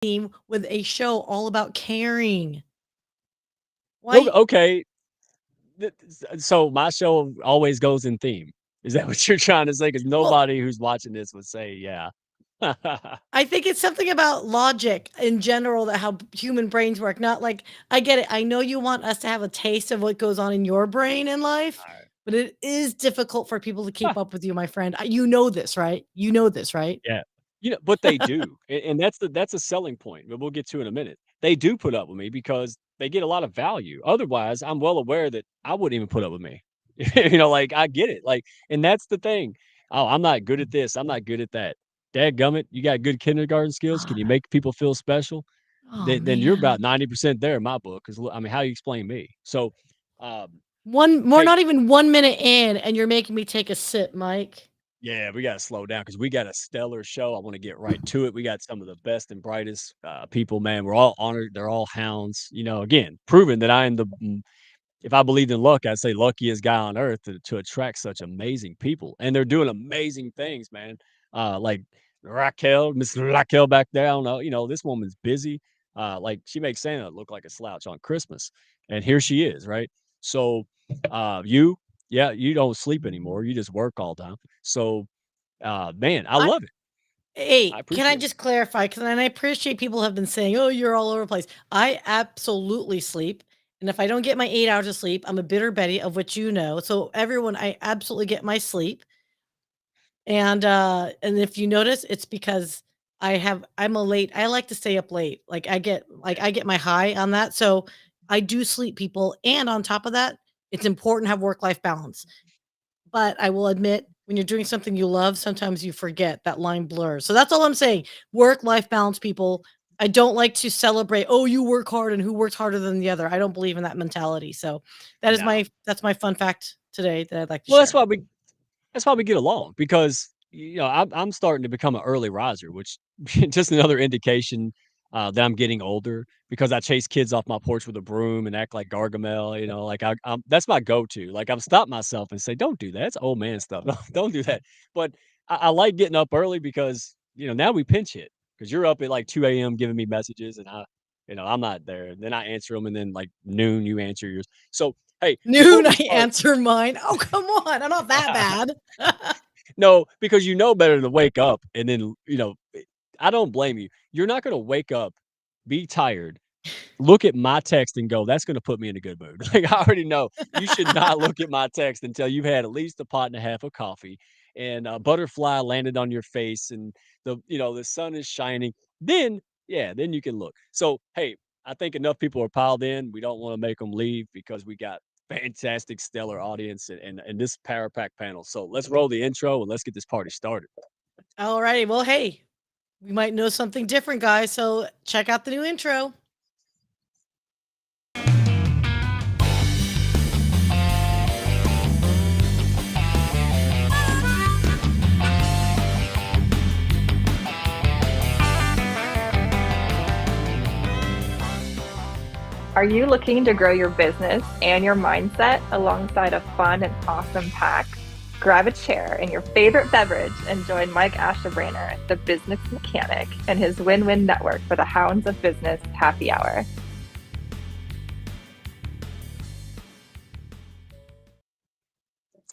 theme with a show all about caring. Why? Okay. So my show always goes in theme. Is that what you're trying to say? Because Well, nobody who's watching this would say, yeah. I think it's something about logic in general that how human brains work. Not like I get it. I know you want us to have a taste of what goes on in your brain in life, but it is difficult for people to keep up with you, my friend. You know this, right? You know this, right? Yeah. But they do, and that's a selling point, but we'll get to in a minute. They do put up with me because they get a lot of value. Otherwise, I'm well aware that I wouldn't even put up with me. Like, I get it, like, and that's the thing. "Oh, I'm not good at this, I'm not good at that." Dadgummit, you got good kindergarten skills? Can God. you make people feel special? Oh Then you're about man. 90% there in my book. Because I mean, how you explain me? So, um, We're hey, not even 1 minute in, and you're making me take a sip, Mike. yeah, we gotta slow down because we got a stellar show. I wanna get right to it. We got some of the best and brightest, people, man. We're all honored. They're all hounds, again, proving that I am if I believed in luck, I'd say luckiest guy on earth to attract such amazing people, and they're doing amazing things, man. Like Miss Raquel back there, I don't know, this woman's busy. Like, she makes Santa look like a slouch on Christmas, and here she is, right? So, you yeah, you don't sleep anymore, you just work all time. So, man, I I love it. I Hey, can I appreciate it. just clarify? Because I appreciate people have been saying, "Oh, you're all over the place." I absolutely sleep, and if I don't get my 8 hours of sleep, I'm a bitter Betty, of which you know. So everyone, I absolutely get my sleep, and if you notice, it's because I like to stay up late. Yeah. I get my high on that. So I do sleep, people, and on top of that, it's important to have work life balance. But I will admit, when you're doing something you love, sometimes you forget that line blurs. So that's all I'm saying. Work life balance, people. I don't like to celebrate, oh, you work hard and who works harder than the other. I don't believe in that mentality. So No. that's my fun fact today that I'd like to Well, share. that's why we get along because I'm starting to become an early riser, which just another indication that I'm getting older because I chase kids off my porch with a broom and act like Gargamel. Like that's my go-to. Like, I've stopped myself and say, "Don't do that. It's old man stuff. Don't do that." But I like getting up early because now we pinch hit because you're up at like 2 a.m. giving me messages and I'm not there. And then I answer them, and then like noon you answer yours. So hey, before Noon, we I start. answer mine. Oh, come on. I'm not that bad. No, because you know better to wake up and then, I don't blame you. You're not gonna wake up, be tired, look at my text and go, "That's gonna put me in a good mood." Like, I already know you should not look at my text until you've had at least a pot and a half of coffee and a butterfly landed on your face and the sun is shining. Then, yeah, then you can look. So, hey, I think enough people are piled in. We don't wanna make them leave because we got fantastic, stellar audience and this power pack panel. So let's roll the intro and let's get this party started. All righty. Well, hey, we might know something different, guys. So check out the new intro. Are you looking to grow your business and your mindset alongside a fun and awesome pack? Grab a chair and your favorite beverage and join Mike Ashebrainer, the business mechanic, and his win-win network for the Hounds of Business Happy Hour.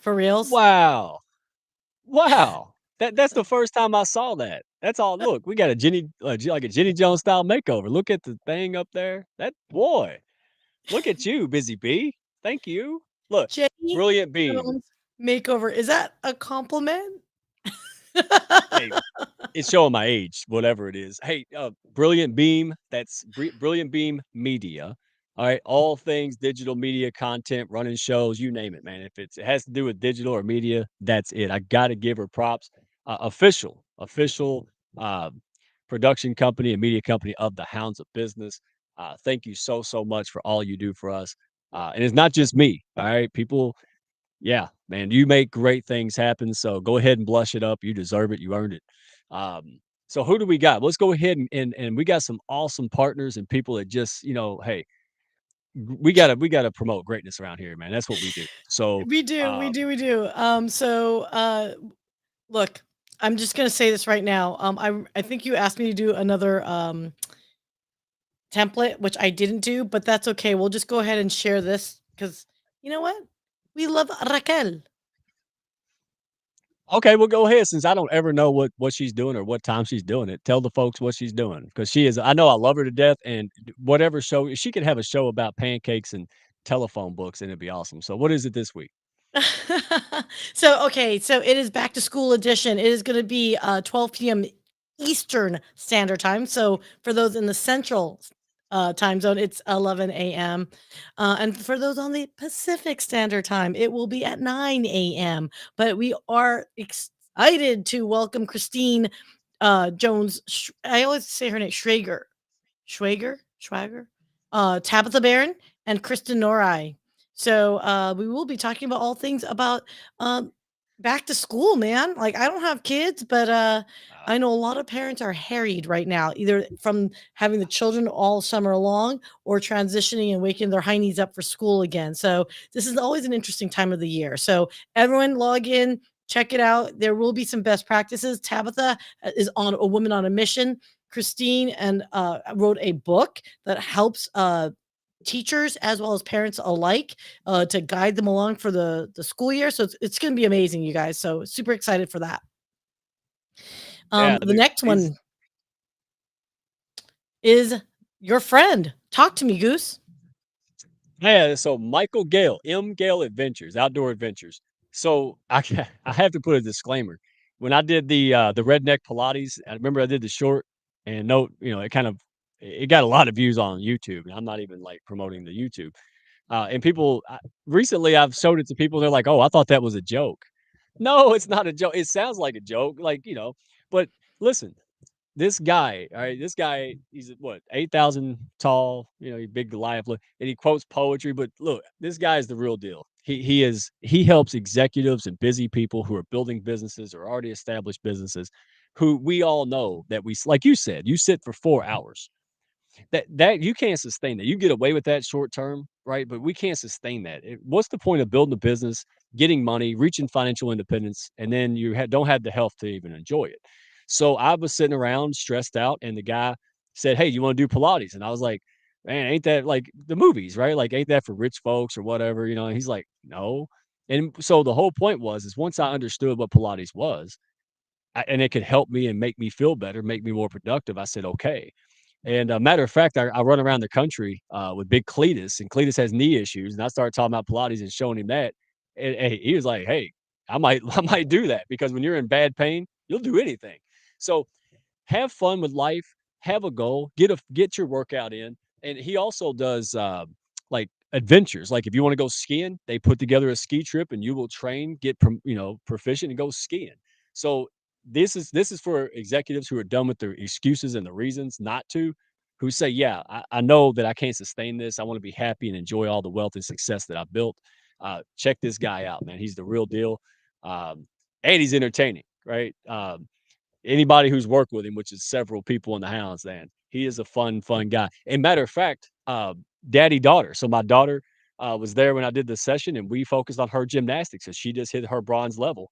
For reals. Wow. Wow. That's the first time I saw that. That's all. Look, we got a like a Jenny Jones style makeover. Look at the thing up there. That boy. Look at you, busy bee. Thank you. Look, Jenny brilliant beam. Jones makeover. Is that a compliment? Hey, it's showing my age, whatever it is. Hey, Brilliant Beam, that's Brilliant Beam Media. All right, all things digital media content, running shows, you name it, man. If it has to do with digital or media, that's it. I got to give her props. Official uh, production company and media company of the Hounds of Business. Thank you so much for all you do for us. And it's not just me. All right, people, yeah, man, you make great things happen, so go ahead and blush it up. You deserve it. You earned it. So who do we got? Let's go ahead and we got some awesome partners and people that just, hey, we gotta promote greatness around here, man. That's what we do. So, We do, we do, we do. Look, I'm just gonna say this right now. I think you asked me to do another template, which I didn't do, but that's okay. We'll just go ahead and share this because you know what? We love Raquel. Okay, well, go ahead since I don't ever know what she's doing or what time she's doing it. Tell the folks what she's doing because she is. I know I love her to death, and whatever show she could have a show about pancakes and telephone books, and it'd be awesome. So, what is it this week? So okay, so it is back to school edition. It is going to be 12 p.m. Eastern Standard Time. So for those in the Central time zone, it's 11 a.m. And for those on the Pacific Standard Time, it will be at 9 a.m. But we are excited to welcome Christine Jones. I always say her name, Schwager, Tabitha Barron, and Kristen Norai. So we will be talking about all things about um, back to school, man. Like I don't have kids, but Uh, I know a lot of parents are harried right now, either from having the children all summer long or transitioning and waking their heinies up for school again. So this is always an interesting time of the year. So everyone log in, check it out. There will be some best practices. Tabitha is on a woman on a mission. Christine and wrote a book that helps teachers as well as parents alike to guide them along for the school year. So it's going to be amazing, you guys. So super excited for that. yeah, The next these one is your friend. Talk to me, Goose. Yeah, so Michael Gale, M. Gale Adventures, Outdoor Adventures. So I have to put a disclaimer. When I did the redneck Pilates, I remember I did the short and note, it kind of it got a lot of views on YouTube. And I'm not even like promoting the YouTube. And people recently I've showed it to people. They're like, "Oh, I thought that was a joke." No, it's not a joke. It sounds like a joke, but listen, this guy, all right, this guy, he's what, 8,000 tall, he's big Goliath look, and he quotes poetry. But look, this guy is the real deal. He helps executives and busy people who are building businesses or already established businesses, who we all know that like you said, you sit for 4 hours that you can't sustain that. You get away with that short term, right? But we can't sustain that. What's the point of building a business, getting money, reaching financial independence, and then you don't have the health to even enjoy it? So I was sitting around stressed out, and the guy said, "Hey, you want to do Pilates?" And I was like, "Man, ain't that like the movies, right? Like, ain't that for rich folks or whatever?" And he's like, "No." And so the whole point is once I understood what Pilates was, and it could help me and make me feel better, make me more productive, I said, "Okay." And matter of fact, I run around the country with big Cletus, and Cletus has knee issues, and I started talking about Pilates and showing him that, and he was like, "Hey, I might I might do that because when you're in bad pain, you'll do anything." So have fun with life, have a goal, get your workout in. And he also does like adventures. Like if you want to go skiing, they put together a ski trip and you will train, get proficient and go skiing. So this is for executives who are done with their excuses and the reasons not to, who say, yeah, I know that I can't sustain this. I want to be happy and enjoy all the wealth and success that I've built. Check this guy out, man. He's the real deal. And he's entertaining, right? Anybody who's worked with him, which is several people in the Hounds, man, he is a fun guy. And matter of fact, daddy daughter. So my daughter was there when I did the session, and we focused on her gymnastics. So she just hit her bronze level,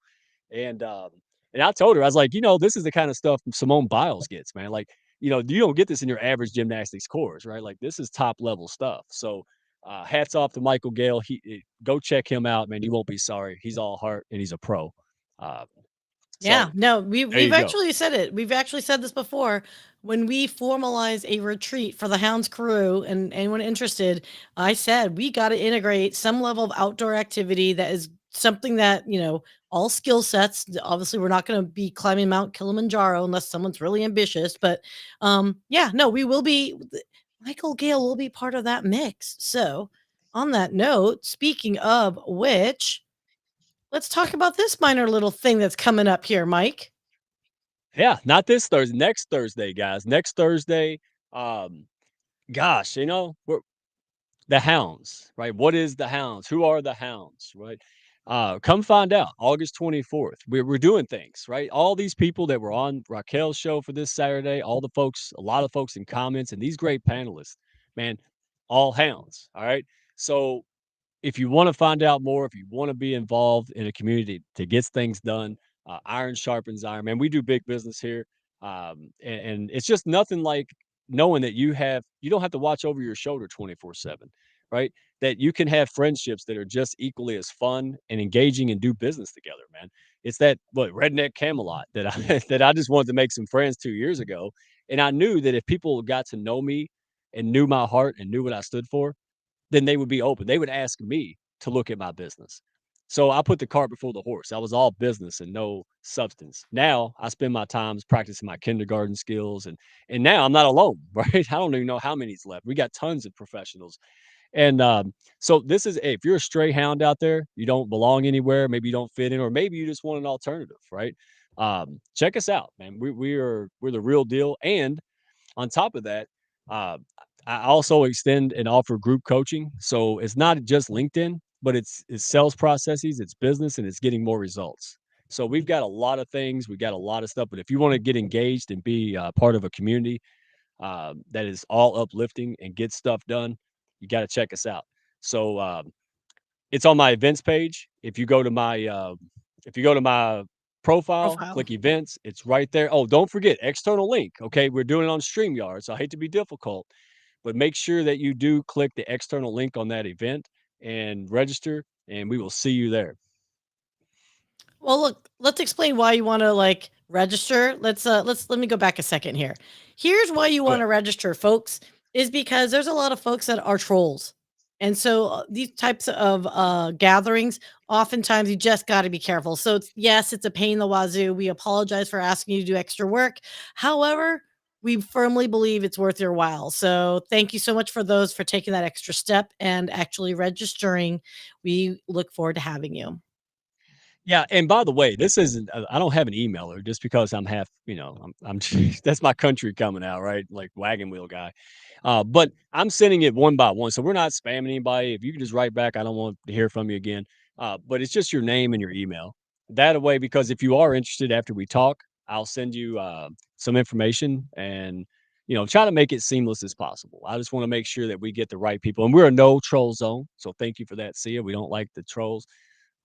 and um, and I told her, I was like, this is the kind of stuff Simone Biles gets, man. Like, you don't get this in your average gymnastics course, right? Like, this is top level stuff. So. Hats off to Michael Gale. Go check him out, man. You won't be sorry. He's all heart and he's a pro. Uh, Yeah, so no, there we've you go. actually said it. We've actually said this before. When we formalize a retreat for the Hounds crew and anyone interested, I said we got to integrate some level of outdoor activity that is something that, all skill sets. Obviously, we're not going to be climbing Mount Kilimanjaro unless someone's really ambitious, but yeah, no, we will be Michael Gale will be part of that mix. So, on that note, speaking of which, let's talk about this minor little thing that's coming up here, Mike. Yeah, not this Thursday, next Thursday, guys. Next Thursday, um, gosh, we're the Hounds, right? What is the Hounds? Who are the Hounds, right? Come find out. August 24th. We're doing things, right? All these people that were on Raquel's show for this Saturday, all the folks, a lot of folks in comments, and these great panelists, man, all Hounds. All right. So if you want to find out more, if you want to be involved in a community to get things done, iron sharpens iron. Man, we do big business here, and it's just nothing like. knowing that you don't have to watch over your shoulder 24/7, right? That you can have friendships that are just equally as fun and engaging and do business together, man. It's that what redneck Camelot that I that I just wanted to make some friends 2 years ago, and I knew that if people got to know me and knew my heart and knew what I stood for, then they would be open. They would ask me to look at my business. So I put the cart before the horse. I was all business and no substance. Now I spend my times practicing my kindergarten skills and now I'm not alone, right? I don't even know how many's left. We got tons of professionals. And so this is if you're a stray hound out there, you don't belong anywhere, maybe you don't fit in, or maybe you just want an alternative, right? Check us out, man. We're the real deal. And on top of that, uh, I also extend and offer group coaching. So it's not just LinkedIn, but it's sales processes, it's business, and it's getting more results. So we've got a lot of things, we got a lot of stuff. But if you want to get engaged and be part of a community that is all uplifting and get stuff done, you got to check us out. So it's on my events page. If you go to my profile, Profile. click events, it's right there. Oh, don't forget external link. Okay, we're doing it on StreamYard, so I hate to be difficult, but make sure that you do click the external link on that event and register, and we will see you there. Well, look, let's explain why you want to like register. Let me go back a second here. Here's why you want Okay. to register, folks, is because there's a lot of folks that are trolls. And so these types of gatherings, oftentimes you just got to be careful. So yes, it's a pain in the wazoo. We apologize for asking you to do extra work. However, we firmly believe it's worth your while. So thank you so much for those for taking that extra step and actually registering. We look forward to having you. Yeah, and by the way, this isn't I don't have an emailer just because I'm half, I'm that's my country coming out, right? Like wagon wheel guy. But I'm sending it one by one. So we're not spamming anybody. If you can just write back, I don't want to hear from you again. But it's just your name and your email. That way, because if you are interested after we talk, I'll send you some information and try to make it seamless as possible. I just want to make sure that we get the right people. And we're a no troll zone. So thank you for that, Sia. We don't like the trolls.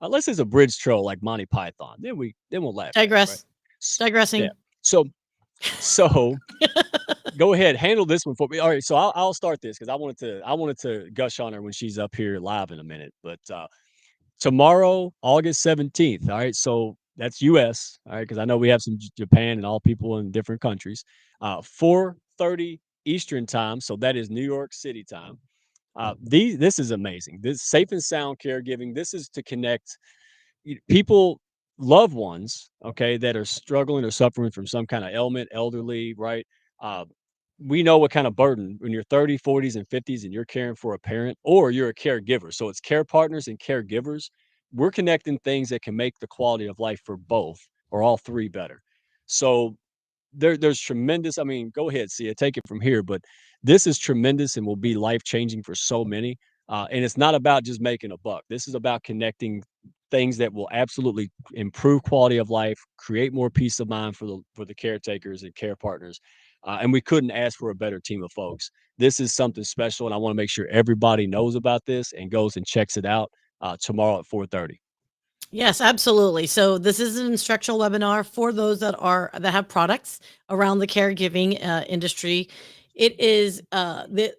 Unless it's a bridge troll like Monty Python, then we'll laugh at it, right? Digress. S Yeah. Digressing. So so go ahead, handle this one for me. All right, so I'll start this because I wanted to gush on her when she's up here live in a minute. But tomorrow, August 17th. All right, so that's US. All right, because I know we have some Japan and all people in different countries. 4:30 Eastern time, so that is New York City time. This is amazing. This safe and sound caregiving. This is to connect people, loved ones, okay, that are struggling or suffering from some kind of ailment, elderly, right? Uh, we know what kind of burden when you're 30, 40s, and 50s and you're caring for a parent or you're a caregiver. So it's care partners and caregivers. We're connecting things that can make the quality of life for both or all three better. So there's tremendous. I mean, go ahead, Sia, take it from here. But this is tremendous and will be life changing for so many. And it's not about just making a buck. This is about connecting things that will absolutely improve quality of life, create more peace of mind for the caretakers and care partners. And we couldn't ask for a better team of folks. This is something special, and I want to make sure everybody knows about this and goes and checks it out tomorrow at 4:30. Yes, absolutely. So this is an instructional webinar for those that have products around the caregiving industry. It is the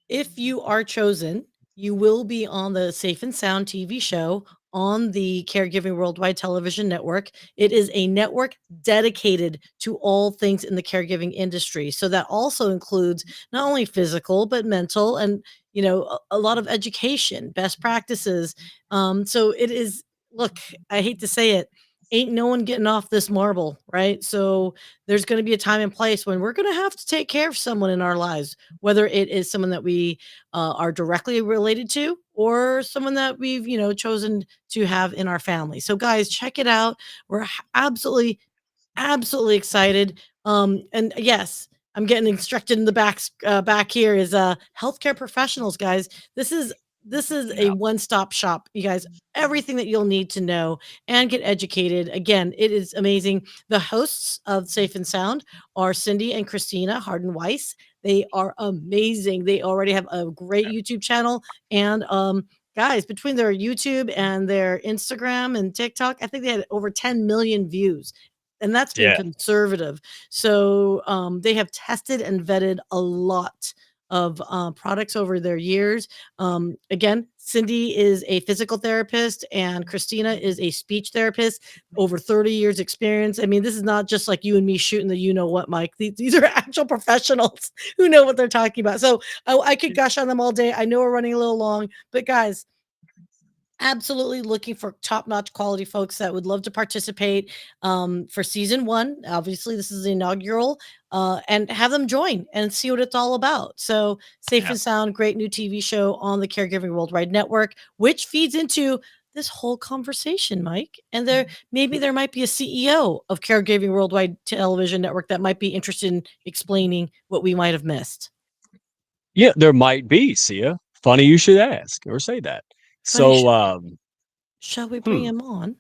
if you are chosen, you will be on the Safe and Sound TV show on the Caregiving Worldwide Television Network. It is a network dedicated to all things in the caregiving industry. So that also includes not only physical, but mental and, a lot of education, best practices. So it is, look, I hate to say it, ain't no one getting off this marble, right? So there's going to be a time and place when we're going to have to take care of someone in our lives, whether it is someone that we are directly related to or someone that we've chosen to have in our family. So guys, check it out. We're absolutely excited. And yes, I'm getting instructed in the back here is healthcare professionals, guys. This is a Yeah. one-stop shop, you guys. Everything that you'll need to know and get educated. Again, it is amazing. The hosts of Safe and Sound are Cindy and Christina Harden Weiss. They are amazing. They already have a great YouTube channel. And guys, between their YouTube and their Instagram and TikTok, I think they had over 10 million views. and that's being Yeah. conservative. So they have tested and vetted a lot of products over their years. Again, Cindy is a physical therapist and Christina is a speech therapist, over 30 years experience. I mean, this is not just like you and me shooting the you know what, Mike. These are actual professionals who know what they're talking about. So I could gush on them all day. I know we're running a little long, but guys, absolutely looking for top-notch quality folks that would love to participate for season one. Obviously, this is the inaugural, and have them join and see what it's all about. So, Safe Yeah. and Sound, great new TV show on the Caregiving Worldwide Network, which feeds into this whole conversation, Mike. And there might be a CEO of Caregiving Worldwide Television Network that might be interested in explaining what we might have missed. Yeah, there might be, Sia. Funny you should ask or say that. Funny, So, shall we bring hmm, him on?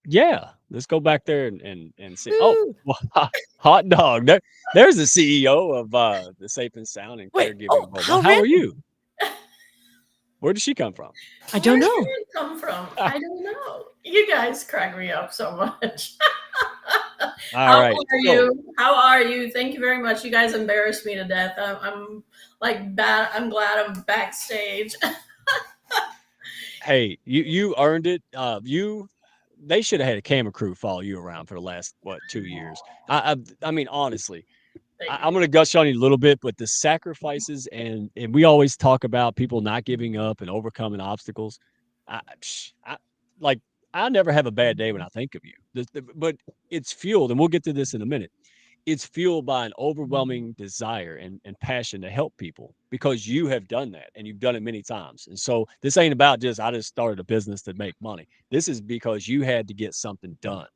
yeah, let's go back there and see. Oh, Woo! well, hot dog. There's the CEO of the Safe and Sound and Wait, Caregiving oh, Worldwide. how How are random. you? Where did she come from? I don't Where did know. it come from? I don't know. You guys crack me up so much. All How right. are So, you? How are you? Thank you very much. You guys embarrassed me to death. I'm like bad. I'm glad I'm backstage. hey, you earned it. They should have had a camera crew follow you around for the last what 2 years. I mean, honestly, Thank I'm you. going to gush on you a little bit, but the sacrifices and we always talk about people not giving up and overcoming obstacles. I like I never have a bad day when I think of you. But it's fueled, and we'll get to this in a minute. It's fueled by an overwhelming desire and passion to help people because you have done that and you've done it many times. And so this ain't about just I just started a business to make money. This is because you had to get something done.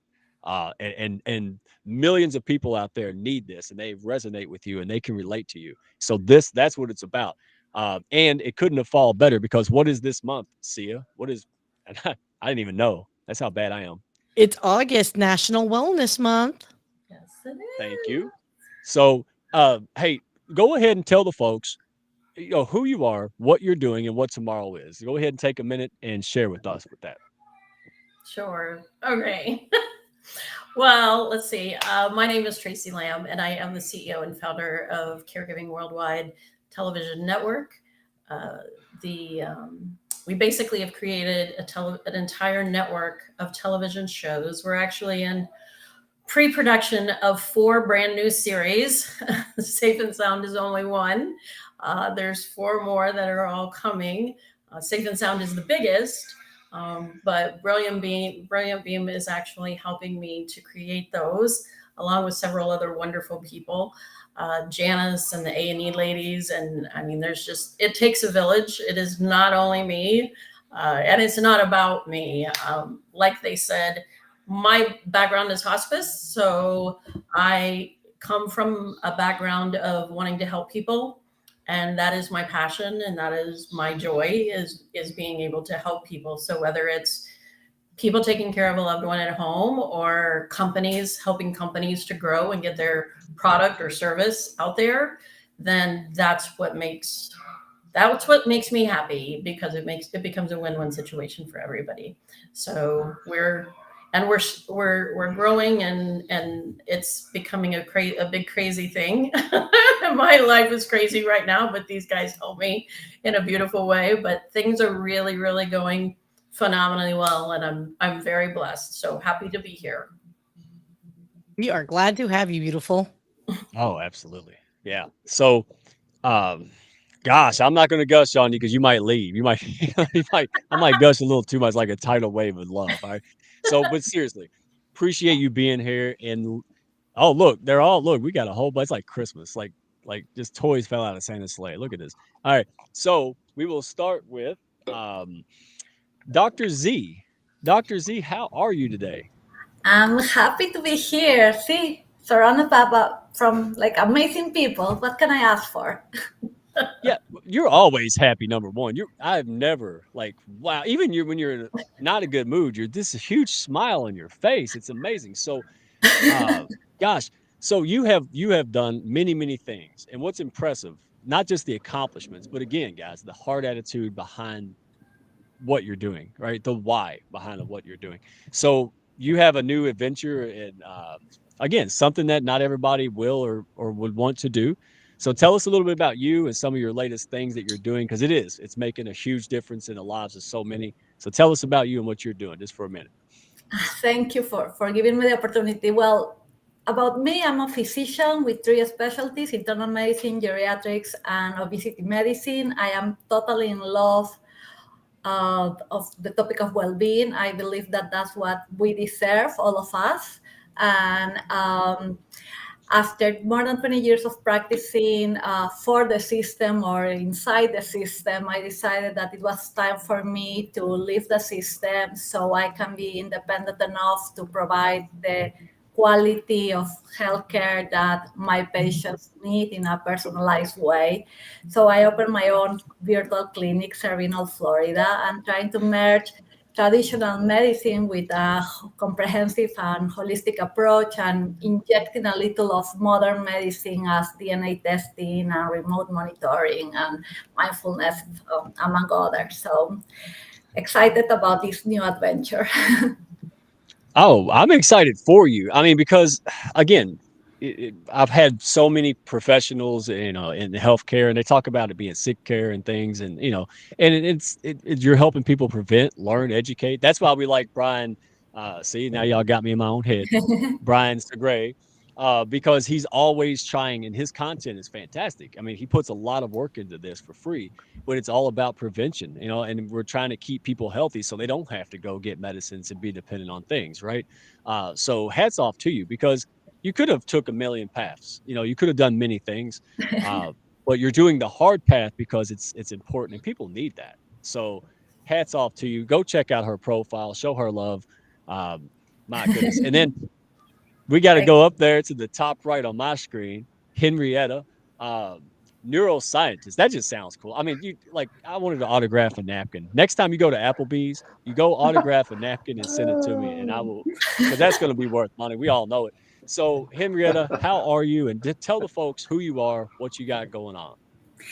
And millions of people out there need this and they resonate with you and they can relate to you. So that's what it's about. And it couldn't have fallen better because what is this month, Sia? What is and I didn't even know. That's how bad I am. It's August, National Wellness Month. Yes, it Thank is. you. So, hey, go ahead and tell the folks, who you are, what you're doing, and what tomorrow is. Go ahead and take a minute and share with us with that. Sure. Okay. Well, let's see. My name is Tracy Lamb, and I am the CEO and founder of Caregiving Worldwide Television Network. Uh, the We basically have created an entire network of television shows. We're actually in pre-production of 4 brand new series. Safe and Sound is only one. There's 4 more that are all coming. Safe and Sound is the biggest, but Brilliant Beam is actually helping me to create those, along with several other wonderful people. Janice and the A&E ladies, and I mean, it takes a village. It is not only me, and it's not about me. Like they said, my background is hospice, so I come from a background of wanting to help people, and that is my passion, and that is my joy is being able to help people. So whether it's people taking care of a loved one at home or companies helping companies to grow and get their product or service out there, then that's what makes me happy, because it becomes a win-win situation for everybody. So we're growing, and it's becoming a big crazy thing. My life is crazy right now, but these guys help me in a beautiful way. But things are really, really going phenomenally well, and I'm very blessed. So happy to be here. We are glad to have you, beautiful. Oh, absolutely. Yeah. So, um, gosh, I'm not going to gush on you because you might leave. You might, I might gush a little too much, like a tidal wave of love. All right. So, but seriously, appreciate you being here. And oh, look, look. We got a whole bunch. It's like Christmas, like just toys fell out of Santa's sleigh. Look at this. All right. So we will start with um, Dr. Z. Dr. Z, how are you today? I'm happy to be here. See, surrounded from like amazing people. What can I ask for? Yeah, you're always happy. Number one, I've never like wow. Even you when you're in not a good mood, you're this huge smile on your face. It's amazing. So, uh, gosh, so you have done many things, and what's impressive, not just the accomplishments, but again, guys, the hard attitude behind what you're doing, right? The why behind what you're doing. So you have a new adventure and again, something that not everybody will or would want to do. So tell us a little bit about you and some of your latest things that you're doing because it's making a huge difference in the lives of so many. So tell us about you and what you're doing just for a minute. Thank you for giving me the opportunity. Well, about me, I'm a physician with three specialties: internal medicine, geriatrics, and obesity medicine. I am totally in love of the topic of well-being. I believe that that's what we deserve, all of us. And after more than 20 years of practicing for the system or inside the system, I decided that it was time for me to leave the system so I can be independent enough to provide the quality of healthcare that my patients need in a personalized way. So I opened my own virtual clinic serving all Florida and trying to merge traditional medicine with a comprehensive and holistic approach and injecting a little of modern medicine as DNA testing and remote monitoring and mindfulness, among others. So excited about this new adventure. Oh, I'm excited for you. I mean, because again, I've had so many professionals, in healthcare, and they talk about it being sick care and things, and and you're helping people prevent, learn, educate. That's why we like Brian. See, now y'all got me in my own head. Brian Segray, because he's always trying, and his content is fantastic. I mean, he puts a lot of work into this for free, but it's all about prevention, and we're trying to keep people healthy so they don't have to go get medicines and be dependent on things, right? So hats off to you because you could have took a million paths. You could have done many things, uh, but you're doing the hard path because it's important and people need that. So hats off to you. Go check out her profile, show her love. Um, my goodness, and then we got to Thank go up there to the top right on my screen. Henrietta, um, neuroscientist. That just sounds cool. I mean, you like I wanted to autograph a napkin. Next time you go to Applebee's, you go autograph a napkin and send it to me, and I will, because that's going to be worth money. We all know it. So, Henrietta, how are you? And tell the folks who you are, what you got going on.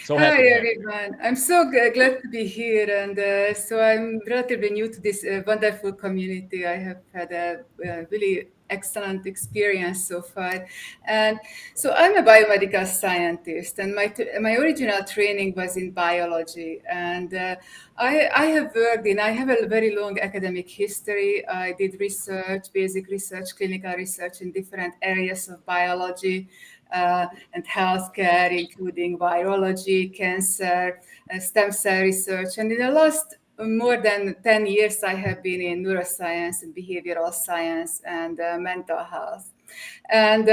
So Hi happy to have you here. everyone. I'm so glad to be here, and so I'm relatively new to this wonderful community. I have had a really excellent experience so far, and so I'm a biomedical scientist, and my original training was in biology, and I have worked in. I have a very long academic history. I did research, basic research, clinical research in different areas of biology and healthcare, including virology, cancer, stem cell research. And in the last more than 10 years, I have been in neuroscience and behavioral science and mental health. And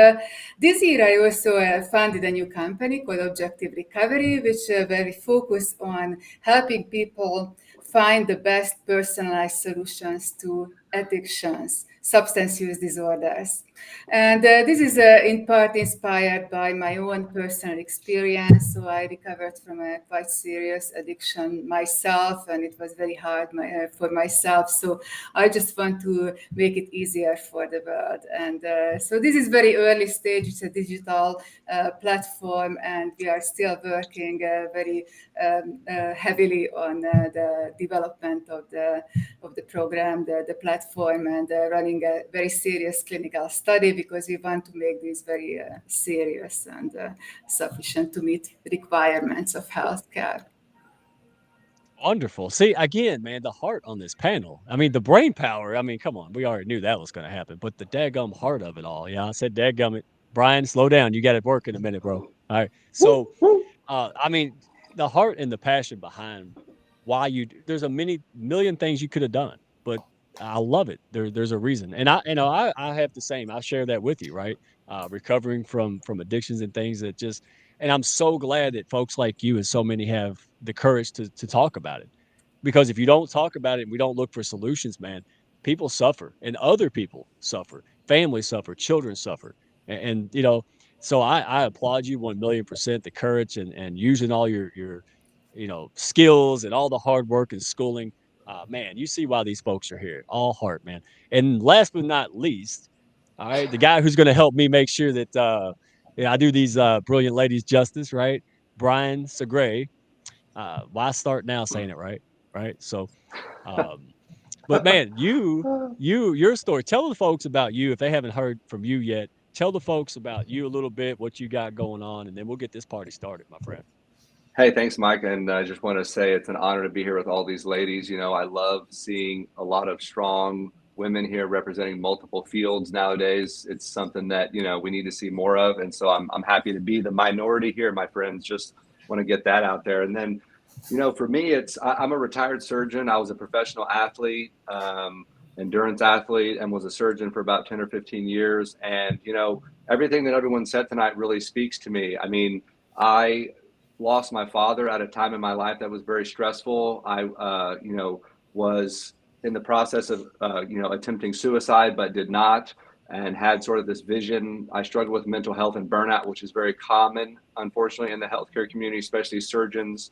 this year, I also founded a new company called Objective Recovery, which very focused on helping people find the best personalized solutions to addictions, substance use disorders. And this is in part inspired by my own personal experience. So I recovered from a quite serious addiction myself, and it was very hard for myself. So I just want to make it easier for the world. And so this is very early stage. It's a digital platform, and we are still working very heavily on the development of the program, the platform, and running a very serious clinical study because we want to make this very serious and sufficient to meet requirements of healthcare. Wonderful. See, again, man, the heart on this panel. I mean, the brain power. I mean, come on, we already knew that was going to happen, but the daggum heart of it all. Yeah, I said daggum it. Brian, slow down. You got to work in a minute, bro. All right. So, I mean, the heart and the passion behind why there's a million things you could have done, but I love it. There's a reason. And I have the same. I share that with you, right? Recovering from addictions and things that just, and I'm so glad that folks like you and so many have the courage to talk about it. Because if you don't talk about it and we don't look for solutions, man, people suffer and other people suffer, families suffer, children suffer. And so I applaud you 1,000,000% the courage and using all your skills and all the hard work and schooling. Man, you see why these folks are here. All heart, man. And last but not least, all right, the guy who's going to help me make sure that I do these brilliant ladies justice, right? Brian Segray. Why start now saying it right? Right. So, um, But man, your story. Tell the folks about you if they haven't heard from you yet. Tell the folks about you a little bit, what you got going on, and then we'll get this party started, my friend. Hey, thanks, Mike. And I just want to say it's an honor to be here with all these ladies. You know, I love seeing a lot of strong women here representing multiple fields nowadays. It's something that, you know, we need to see more of. And so I'm happy to be the minority here, my friends. Just want to get that out there. And then, you know, for me, I'm a retired surgeon. I was a professional athlete, endurance athlete, and was a surgeon for about 10 or 15 years. And, you know, everything that everyone said tonight really speaks to me. I mean, I lost my father at a time in my life that was very stressful. I, you know, was in the process of, you know, attempting suicide, but did not, and had sort of this vision. I struggled with mental health and burnout, which is very common, unfortunately, in the healthcare community, especially surgeons,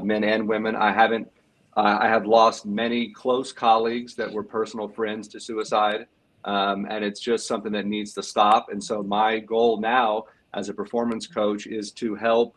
men and women. I have lost many close colleagues that were personal friends to suicide. And it's just something that needs to stop. And so my goal now as a performance coach is to help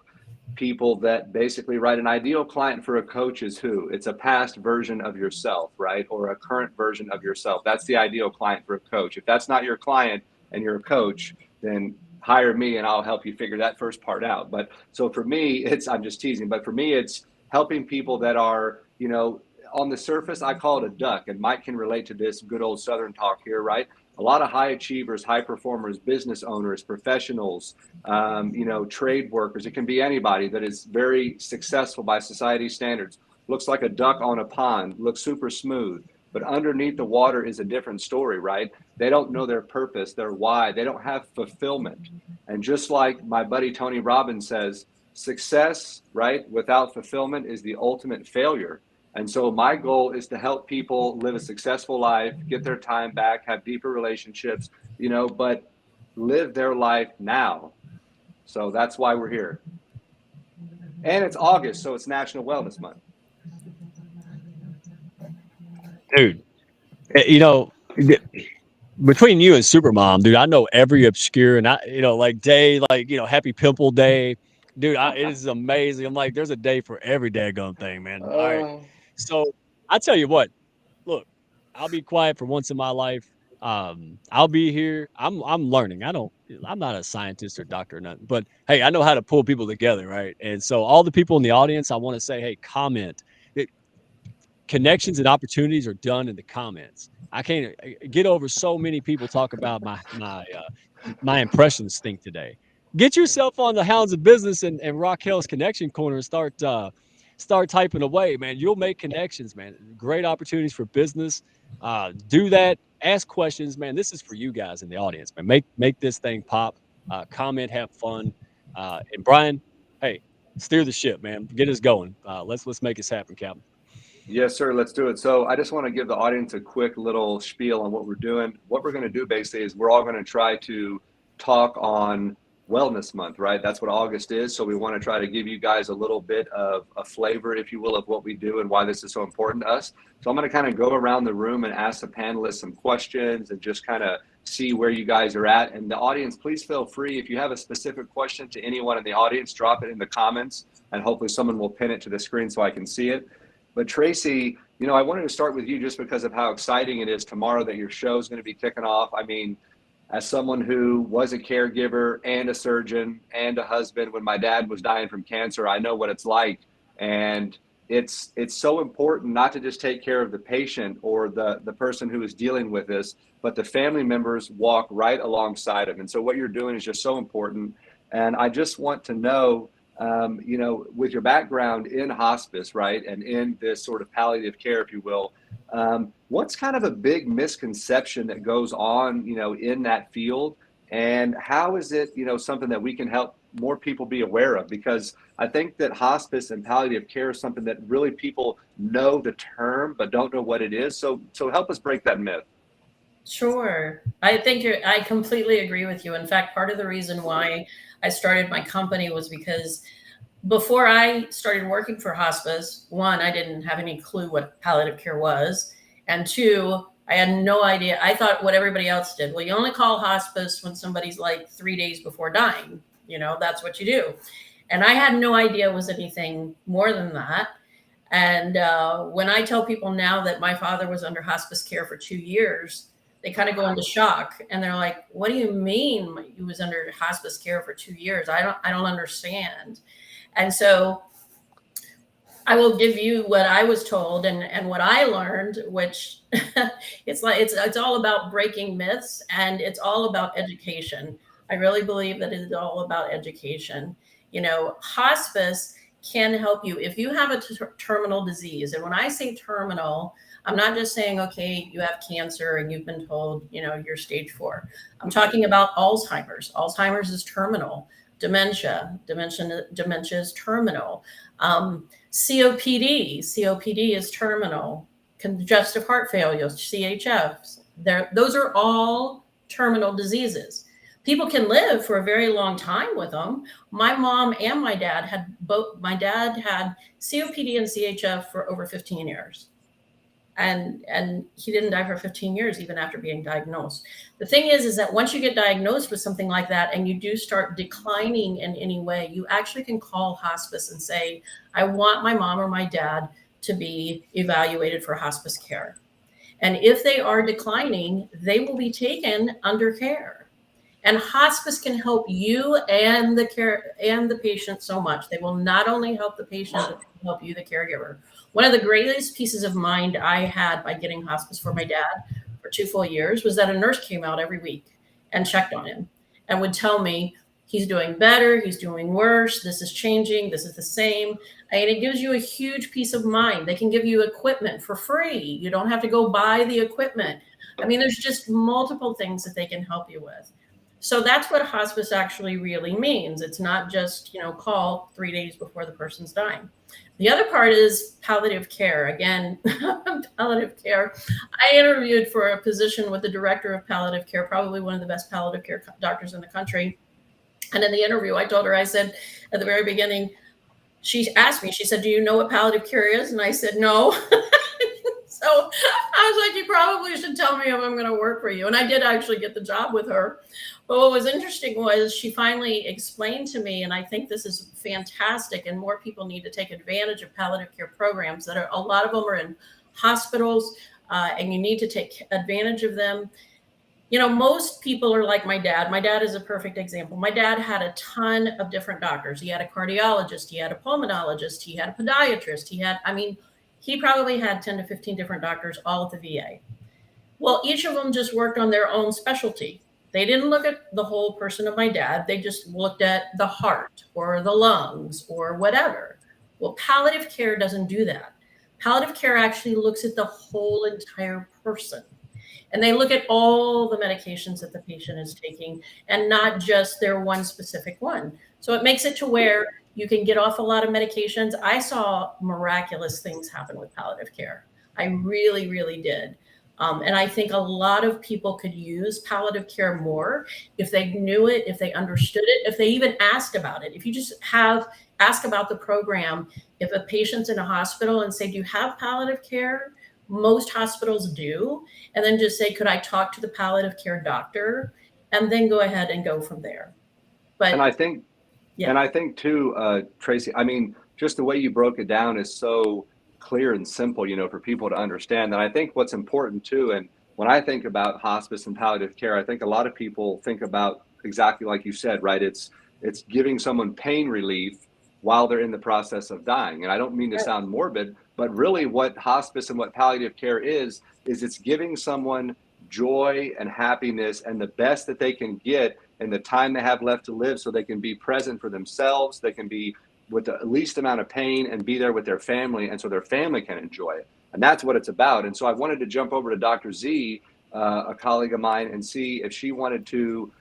people that basically, right, an ideal client for a coach is who? It's a past version of yourself, right? Or a current version of yourself. That's the ideal client for a coach. If that's not your client and you're a coach, then hire me and I'll help you figure that first part out. But so for me, I'm just teasing, but for me, it's helping people that are, you know, on the surface, I call it a duck, and Mike can relate to this good old Southern talk here, right? A lot of high achievers, high performers, business owners, professionals, you know, trade workers. It can be anybody that is very successful by society standards. Looks like a duck on a pond, looks super smooth, but underneath the water is a different story, right? They don't know their purpose, their why. They don't have fulfillment. And just like my buddy Tony Robbins says, success, right, without fulfillment is the ultimate failure. And so my goal is to help people live a successful life, get their time back, have deeper relationships, you know, but live their life now. So that's why we're here. And it's August, so it's National Wellness Month. Dude, you know, between you and Supermom, dude, I know every obscure and you know, like day, like, you know, Happy Pimple Day. Dude, it is amazing. I'm like, there's a day for every daggone thing, man. All right. So I tell you what, look, I'll be quiet for once in my life. I'll be here. I'm learning. I'm not a scientist or doctor or nothing, but hey, I know how to pull people together, right? And so all the people in the audience, I want to say, hey, comment. Connections and opportunities are done in the comments. I can't get over so many people talk about my impressions thing today. Get yourself on the Hounds of Business and Raquel's Connection Corner and start typing away, man. You'll make connections, man. Great opportunities for business. Do that. Ask questions, man. This is for you guys in the audience, man. Make this thing pop. Comment, have fun. And Brian, hey, steer the ship, man. Get us going. Let's make this happen, Captain. Yes, sir. Let's do it. So I just want to give the audience a quick little spiel on what we're doing. What we're going to do basically is we're all going to try to talk on Wellness Month, right? That's what August is. So we want to try to give you guys a little bit of a flavor, if you will, of what we do and why this is so important to us. So I'm going to kind of go around the room and ask the panelists some questions and just kind of see where you guys are at. And the audience, please feel free. If you have a specific question to anyone in the audience, drop it in the comments and hopefully someone will pin it to the screen so I can see it. But Tracy, you know, I wanted to start with you just because of how exciting it is tomorrow that your show is going to be kicking off. I mean, as someone who was a caregiver and a surgeon and a husband when my dad was dying from cancer, I know what it's like. And it's so important not to just take care of the patient or the person who is dealing with this, but the family members walk right alongside them. And so what you're doing is just so important. And I just want to know, you know, with your background in hospice, right, and in this sort of palliative care, if you will, what's kind of a big misconception that goes on, you know, in that field, and how is it, you know, something that we can help more people be aware of? Because I think that hospice and palliative care is something that really people know the term but don't know what it is. So help us break that myth. Sure. I completely agree with you. In fact, part of the reason why I started my company was because before I started working for hospice, one, I didn't have any clue what palliative care was. And two, I had no idea. I thought what everybody else did. Well, you only call hospice when somebody's like 3 days before dying. You know, that's what you do. And I had no idea it was anything more than that. And when I tell people now that my father was under hospice care for 2 years, they kind of go into shock and they're like, "What do you mean he was under hospice care for 2 years? I don't understand." And so I will give you what I was told and what I learned, which it's all about breaking myths and it's all about education. I really believe that it is all about education. Hospice can help you if you have a terminal disease. And when I say terminal, I'm not just saying, okay, you have cancer and you've been told, you're stage 4. I'm talking about Alzheimer's. Alzheimer's is terminal. Dementia is terminal. COPD is terminal. Congestive heart failure, CHF. Those are all terminal diseases. People can live for a very long time with them. My mom and my dad had both. My dad had COPD and CHF for over 15 years. And he didn't die for 15 years, even after being diagnosed. The thing is that once you get diagnosed with something like that and you do start declining in any way, you actually can call hospice and say, I want my mom or my dad to be evaluated for hospice care. And if they are declining, they will be taken under care. And hospice can help you and the patient so much. They will not only help the patient, but help you, the caregiver. One of the greatest pieces of mind I had by getting hospice for my dad for 2 full years was that a nurse came out every week and checked on him and would tell me, he's doing better, he's doing worse, this is changing, this is the same. And it gives you a huge peace of mind. They can give you equipment for free. You don't have to go buy the equipment. I mean, there's just multiple things that they can help you with. So that's what hospice actually really means. It's not just, call 3 days before the person's dying. The other part is palliative care. Again, palliative care. I interviewed for a position with the director of palliative care, probably one of the best palliative care doctors in the country. And in the interview, I told her, I said at the very beginning, she asked me, she said, do you know what palliative care is? And I said, no. So I was like, you probably should tell me if I'm going to work for you. And I did actually get the job with her. But what was interesting was she finally explained to me, and I think this is fantastic, and more people need to take advantage of palliative care programs that are, a lot of them are in hospitals, and you need to take advantage of them. Most people are like my dad. My dad is a perfect example. My dad had a ton of different doctors. He had a cardiologist, he had a pulmonologist, he had a podiatrist, he probably had 10 to 15 different doctors all at the VA. Well, each of them just worked on their own specialty. They didn't look at the whole person of my dad. They just looked at the heart or the lungs or whatever. Well, palliative care doesn't do that. Palliative care actually looks at the whole entire person. And they look at all the medications that the patient is taking and not just their one specific one. So it makes it to where you can get off a lot of medications. I saw miraculous things happen with palliative care. I really, really did. And I think a lot of people could use palliative care more if they knew it, if they understood it, if they even asked about it. If you just ask about the program, if a patient's in a hospital and say, do you have palliative care? Most hospitals do. And then just say, could I talk to the palliative care doctor? And then go ahead and go from there. But And I think, yeah. and I think too, Tracy, I mean, just the way you broke it down is so clear and simple, for people to understand. And I think what's important too, and when I think about hospice and palliative care, I think a lot of people think about exactly like you said, right? It's giving someone pain relief while they're in the process of dying. And I don't mean to sound morbid, but really what hospice and what palliative care is it's giving someone joy and happiness and the best that they can get in the time they have left to live, so they can be present for themselves, they can be with the least amount of pain and be there with their family, and so their family can enjoy it. And that's what it's about. And so I wanted to jump over to Dr. Z, a colleague of mine, and see if she wanted to,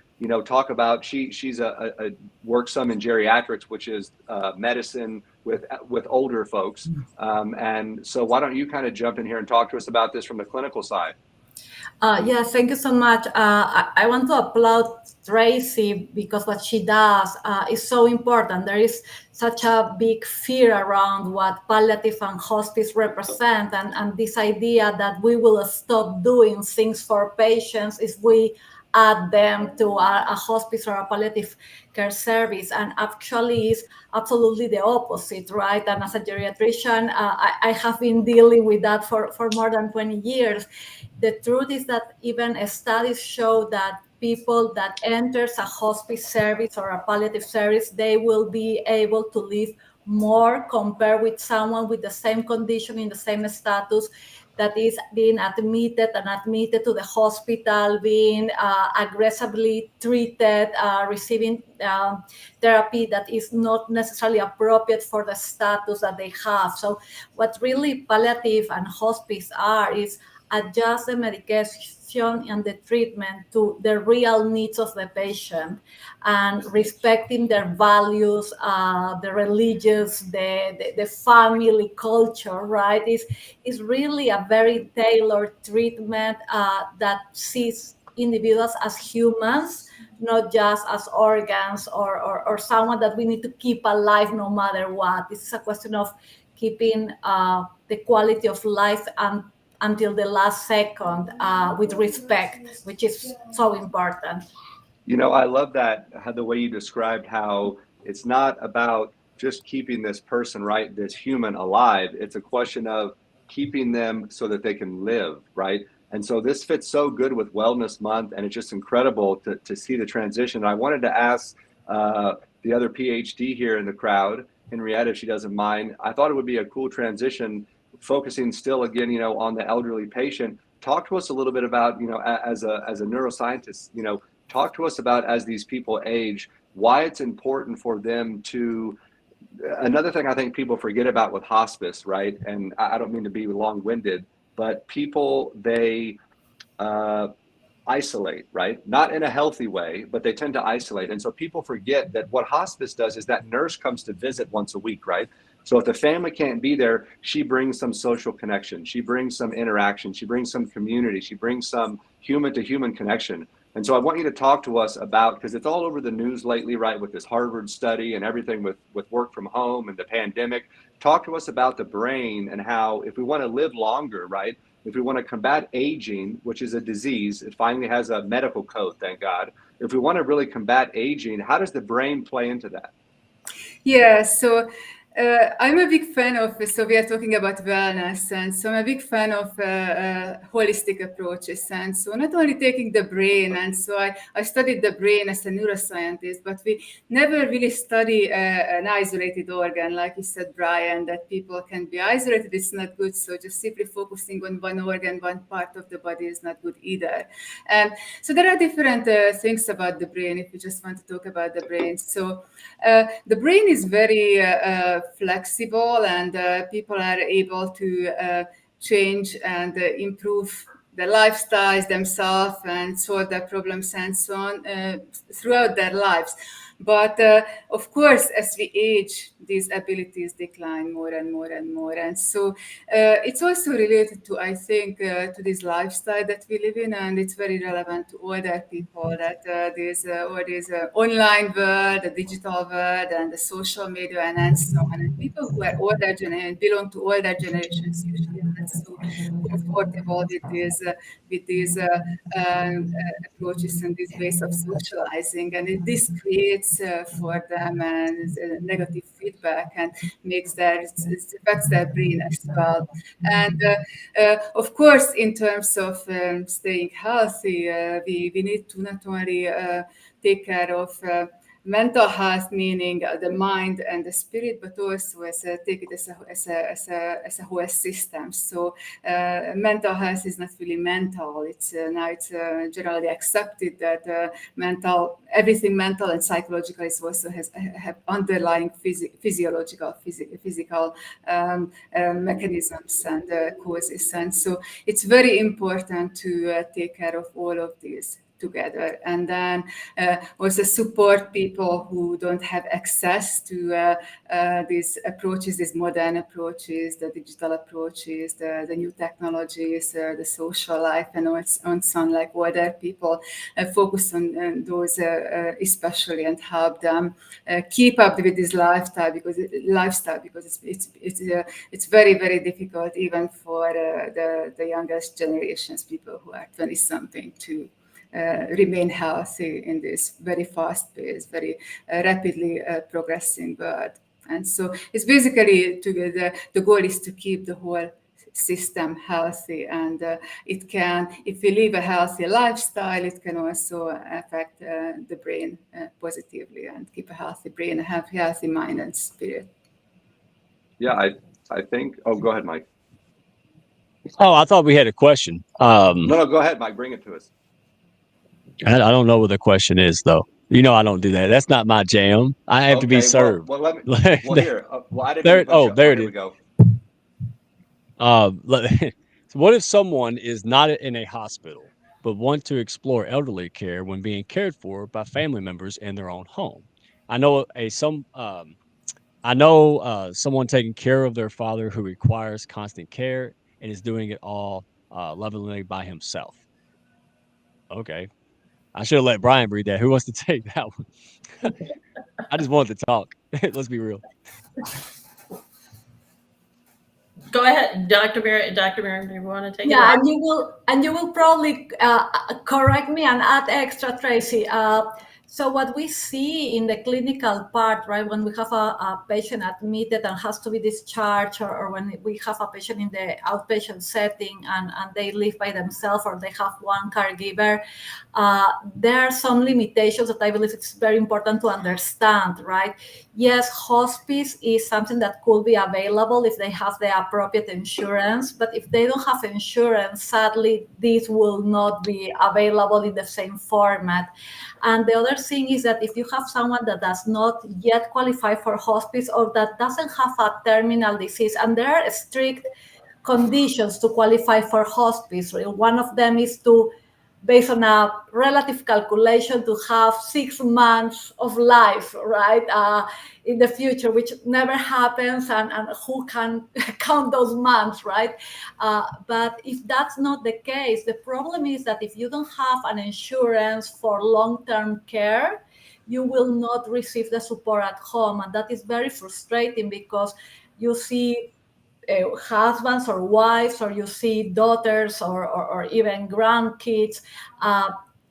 talk about, she's a works some in geriatrics, which is medicine with older folks. And so why don't you kind of jump in here and talk to us about this from the clinical side? Yes, thank you so much. I want to applaud Tracy because what she does is so important. There is such a big fear around what palliative and hospice represent, and this idea that we will stop doing things for patients if we add them to a hospice or a palliative care service. And actually is absolutely the opposite, right? And as a geriatrician, I have been dealing with that for more than 20 years. The truth is that even studies show that people that enters a hospice service or a palliative service, they will be able to live more compared with someone with the same condition in the same status that is being admitted to the hospital, being aggressively treated, receiving therapy that is not necessarily appropriate for the status that they have. So what really palliative and hospice are is adjust the medication and the treatment to the real needs of the patient and respecting their values, the religious, the family culture, right? Is really a very tailored treatment that sees individuals as humans, not just as organs or someone that we need to keep alive no matter what. This is a question of keeping the quality of life until the last second with respect, which is so important. You know, I love that, how the way you described how it's not about just keeping this person, right, this human alive. It's a question of keeping them so that they can live, right? And so this fits so good with Wellness Month, and it's just incredible to see the transition. I wanted to ask uh, the other PhD here in the crowd, Henrietta, if she doesn't mind. I thought it would be a cool transition, focusing still again, you know, on the elderly patient. Talk to us a little bit about, you know, as a neuroscientist, you know, talk to us about, as these people age, why it's important for them to. Another thing I think people forget about with hospice, right? And I don't mean to be long-winded, but people, they uh, isolate, right? Not in a healthy way, but they tend to isolate. And so people forget that what hospice does is that nurse comes to visit once a week, right? So if the family can't be there, she brings some social connection. She brings some interaction. She brings some community. She brings some human to human connection. And so I want you to talk to us about, because it's all over the news lately, right, with this Harvard study and everything with work from home and the pandemic. Talk to us about the brain and how, if we want to live longer, right, if we want to combat aging, which is a disease, it finally has a medical code, thank God. If we want to really combat aging, how does the brain play into that? Yeah, so I'm a big fan of, so we are talking about wellness, and so I'm a big fan of holistic approaches. And so not only taking the brain, and so I studied the brain as a neuroscientist, but we never really study an isolated organ, like you said, Brian, that people can be isolated. It's not good. So just simply focusing on one organ, one part of the body is not good either. And so there are different things about the brain, if you just want to talk about the brain. So the brain is very flexible, and people are able to change and improve their lifestyles themselves and solve their problems and so on throughout their lives. But of course, as we age, these abilities decline more and more and more. And so it's also related to, I think, to this lifestyle that we live in, and it's very relevant to older people that there's all this online world, the digital world, and the social media, and so on. And people who are older belong to older generations usually are not so comfortable with these approaches and these ways of socializing, and this creates for them and negative feedback and makes it affects their brain as well. And of course, in terms of staying healthy, we need to not only take care of mental health, meaning the mind and the spirit, but also take it as a whole system. So mental health is not really mental. It's now it's generally accepted that everything mental and psychological is also have underlying physical mechanisms and causes. And so it's very important to take care of all of these together, and then also support people who don't have access to these approaches, these modern approaches, the digital approaches, the new technologies, the social life, and so on, like older people. Focus on those especially, and help them keep up with this lifestyle, because it's very, very difficult even for the youngest generations, people who are 20 something, to remain healthy in this very fast-paced, very rapidly progressing world. And so it's basically the goal is to keep the whole system healthy, and it can, if we live a healthy lifestyle, it can also affect the brain positively and keep a healthy brain, have healthy mind and spirit. Yeah, I think. Oh, go ahead, Mike. Oh, I thought we had a question. No, go ahead, Mike. Bring it to us. I don't know what the question is though. You know, I don't do that. That's not my jam. I have to be Okay. Well, served. let me. Like, Well, here. Well, I didn't mean to there. put Oh, you. Oh, there it here is. we go. So what if someone is not in a hospital but want to explore elderly care when being cared for by family members in their own home? I know a some. I know someone taking care of their father who requires constant care and is doing it all lovingly by himself. Okay, I should have let Brian read that. Who wants to take that one? I just wanted to talk. Let's be real. Go ahead, Dr. Barrett. Dr. Barrett, do you want to take it? Yeah, and you will probably correct me and add extra, Tracy. So what we see in the clinical part, right, when we have a patient admitted and has to be discharged, or when we have a patient in the outpatient setting and they live by themselves or they have one caregiver, there are some limitations that I believe it's very important to understand, right? Yes, hospice is something that could be available if they have the appropriate insurance, but if they don't have insurance, sadly, this will not be available in the same format. And the other thing is that if you have someone that does not yet qualify for hospice or that doesn't have a terminal disease, and there are strict conditions to qualify for hospice. One of them is to, based on a relative calculation, to have 6 months of life, right, in the future, which never happens, and who can count those months, right? But if that's not the case, the problem is that if you don't have an insurance for long-term care, you will not receive the support at home, and that is very frustrating because you see husbands or wives, or you see daughters or even grandkids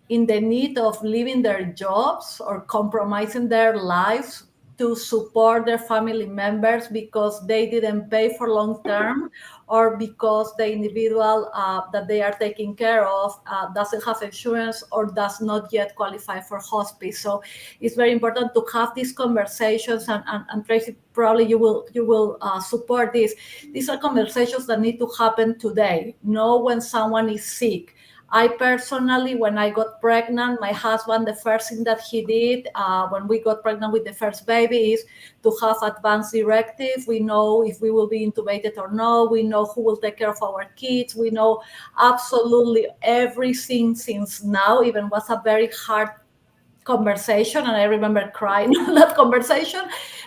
in the need of leaving their jobs or compromising their lives to support their family members because they didn't pay for long term, or because the individual that they are taking care of doesn't have insurance or does not yet qualify for hospice. So it's very important to have these conversations, and Tracy, probably you will support this. These are conversations that need to happen today. Know when someone is sick. I personally, when I got pregnant, my husband, the first thing that he did when we got pregnant with the first baby is to have advance directive. We know if we will be intubated or not. We know who will take care of our kids. We know absolutely everything since now. Even was a very hard conversation, and I remember crying on that conversation.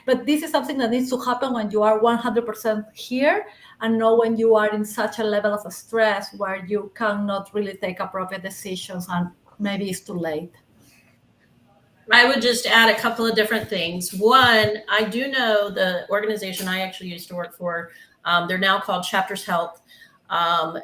But this is something that needs to happen when you are 100% here, and not when you are in such a level of stress where you cannot really take appropriate decisions and maybe it's too late. I would just add a couple of different things. One, I do know the organization I actually used to work for. They're now called Chapters Health. Um,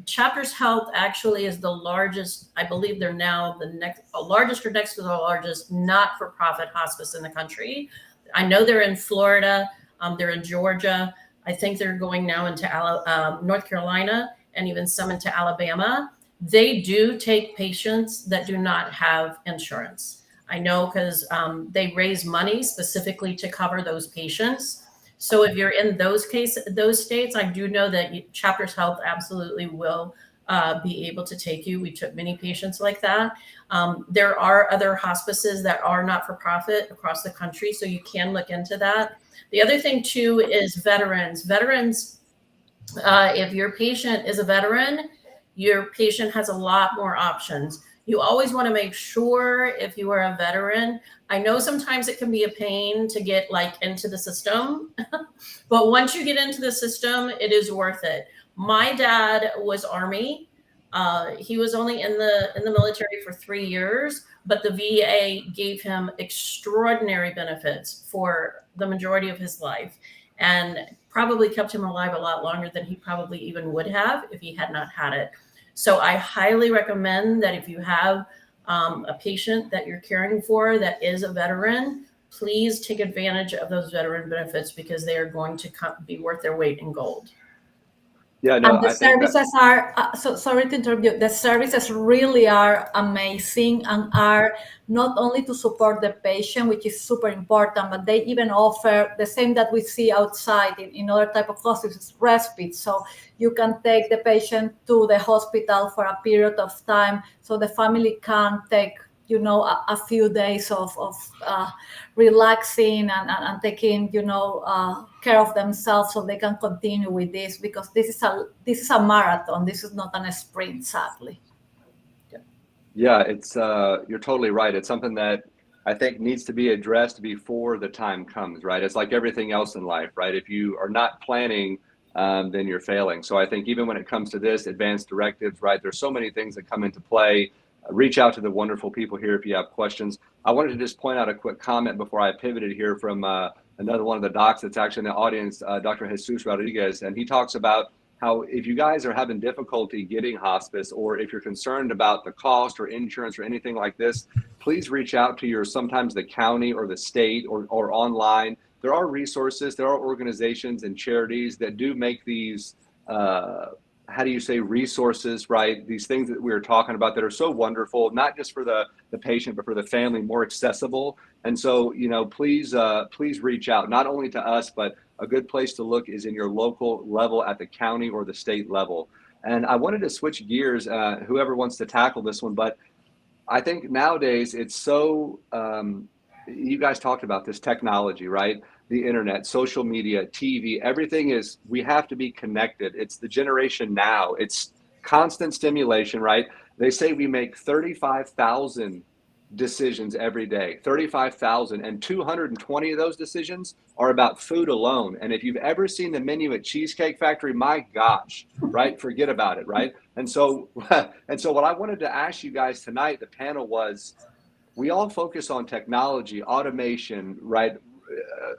Chapters Health actually is the largest. I believe they're now the largest or next to the largest not-for-profit hospice in the country. I know they're in Florida. They're in Georgia. I think they're going now into North Carolina and even some into Alabama. They do take patients that do not have insurance. I know because they raise money specifically to cover those patients. So if you're in those states, I do know that Chapters Health absolutely will be able to take you. We took many patients like that. There are other hospices that are not for profit across the country, so you can look into that. The other thing too is veterans. Veterans, if your patient is a veteran, your patient has a lot more options. You always want to make sure if you are a veteran. I know sometimes it can be a pain to get like into the system, but once you get into the system, it is worth it. My dad was Army. He was only in the military for 3 years, but the VA gave him extraordinary benefits for the majority of his life, and probably kept him alive a lot longer than he probably even would have if he had not had it. So I highly recommend that if you have a patient that you're caring for that is a veteran, please take advantage of those veteran benefits because they are going to be worth their weight in gold. Yeah, no, And the I think that, services are, so sorry to interrupt you, the services really are amazing and are not only to support the patient, which is super important, but they even offer the same that we see outside in other type of hospitals, respite. So you can take the patient to the hospital for a period of time so the family can take, a few days of relaxing and taking, care of themselves so they can continue with this, because this is a marathon. This is not a sprint, sadly. yeah, it's you're totally right. It's something that I think needs to be addressed before the time comes, right? It's like everything else in life, right? If you are not planning, then you're failing. So I think even when it comes to this advanced directives, right, there's so many things that come into play. Reach out to the wonderful people here if you have questions. I wanted to just point out a quick comment before I pivoted here from another one of the docs that's actually in the audience, Dr. Jesus Rodriguez, and he talks about how if you guys are having difficulty getting hospice, or if you're concerned about the cost or insurance or anything like this, please reach out to your, sometimes the county or the state, or online. There are resources, there are organizations and charities that do make these how do you say, resources, right? These things that we were talking about that are so wonderful, not just for the patient, but for the family, more accessible. And so, please reach out, not only to us, but a good place to look is in your local level at the county or the state level. And I wanted to switch gears, whoever wants to tackle this one, but I think nowadays it's so, you guys talked about this technology, right? The internet, social media, TV, everything is, we have to be connected. It's the generation now. It's constant stimulation, right? They say we make 35,000 decisions every day, 35,000, and 220 of those decisions are about food alone. And if you've ever seen the menu at Cheesecake Factory, my gosh, right? Forget about it, right? And so, and so what I wanted to ask you guys tonight, the panel, was, we all focus on technology, automation, right?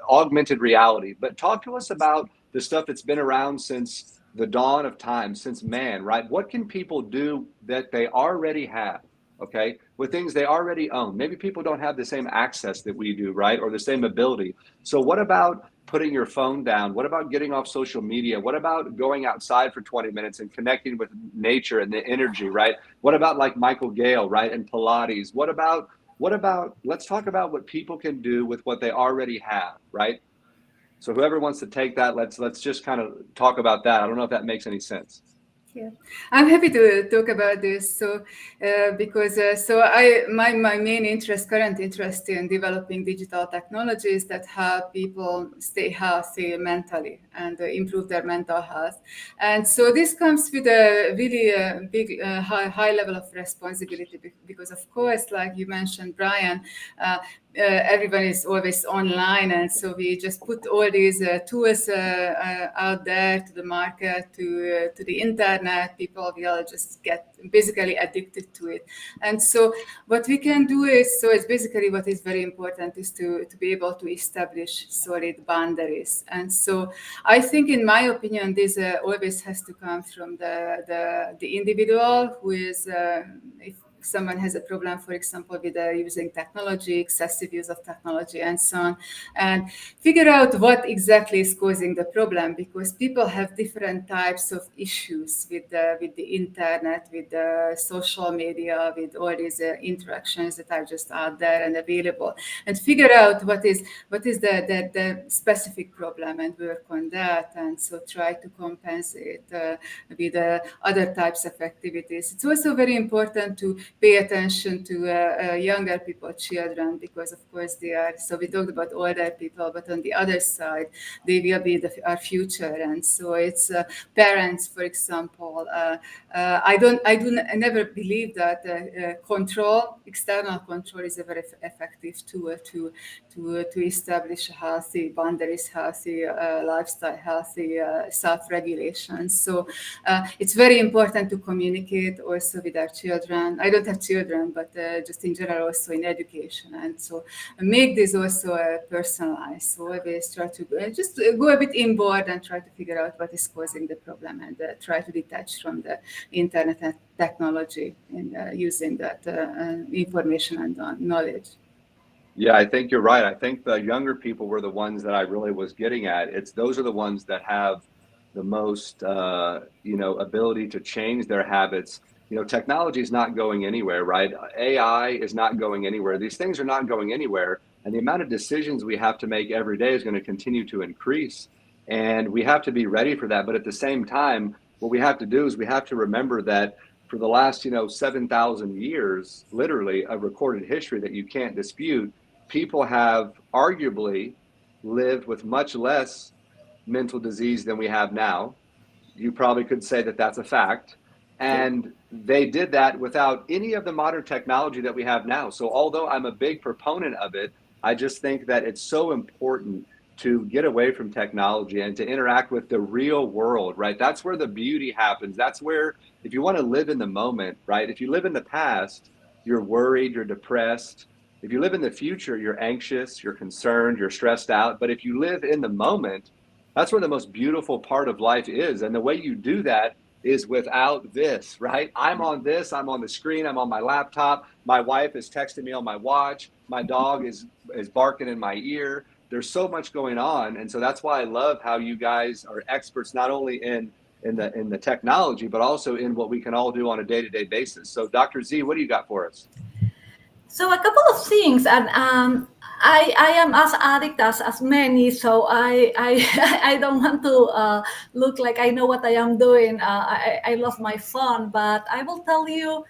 Augmented reality, but talk to us about the stuff that's been around since the dawn of time, since man, right? What can people do that they already have, okay, with things they already own? Maybe people don't have the same access that we do, right? Or the same ability. So what about putting your phone down? What about getting off social media? What about going outside for 20 minutes and connecting with nature and the energy, right? What about like Michael Gale, right? And Pilates? What about, let's talk about what people can do with what they already have, right? So whoever wants to take that, let's just kind of talk about that. I don't know if that makes any sense. Yeah, I'm happy to talk about this. So, because my main current interest in developing digital technologies that help people stay healthy mentally and improve their mental health. And so this comes with a really big, high level of responsibility, because of course, like you mentioned, Brian, everyone is always online, and so we just put all these tools out there to the market, to the internet. People will just get basically addicted to it. And so what we can do is, so it's basically, what is very important is to be able to establish solid boundaries. And so I think, in my opinion, this always has to come from the individual who is, if someone has a problem, for example, with using technology, excessive use of technology, and so on, and figure out what exactly is causing the problem, because people have different types of issues with the internet, with the social media, with all these interactions that are just out there and available, and figure out what is the specific problem and work on that, and so try to compensate with other types of activities. It's also very important to pay attention to younger people, children, because of course they are, so we talked about older people, but on the other side, they will be our future. And so it's parents, for example. I never believe that external control is a very effective tool to establish healthy boundaries, healthy lifestyle, healthy self-regulation. So it's very important to communicate also with our children. I don't don't have children, but just in general also in education. And so make this also personalized. So always try to just go a bit inward and try to figure out what is causing the problem, and try to detach from the internet and technology and using that information and knowledge. Yeah, I think you're right. I think the younger people were the ones that I really was getting at. It's those are the ones that have the most, ability to change their habits. Technology is not going anywhere, right? AI is not going anywhere. These things are not going anywhere, and the amount of decisions we have to make every day is going to continue to increase, and we have to be ready for that. But at the same time, what we have to do is we have to remember that for the last, 7,000 years, literally of recorded history that you can't dispute, people have arguably lived with much less mental disease than we have now. You probably could say that that's a fact. And they did that without any of the modern technology that we have now. So, although I'm a big proponent of it, I just think that it's so important to get away from technology and to interact with the real world, right? That's where the beauty happens. That's where, if you want to live in the moment, right? If you live in the past, you're worried, you're depressed. If you live in the future, you're anxious, you're concerned, you're stressed out. But if you live in the moment, that's where the most beautiful part of life is. And the way you do that is without this, right? I'm on this, I'm on the screen, I'm on my laptop. My wife is texting me on my watch. My dog is barking in my ear. There's so much going on. And so that's why I love how you guys are experts not only in the technology, but also in what we can all do on a day-to-day basis. So Dr. Z, what do you got for us? So a couple of things, and I am as addict as many, so I don't want to look like I know what I am doing. I love my phone, but I will tell you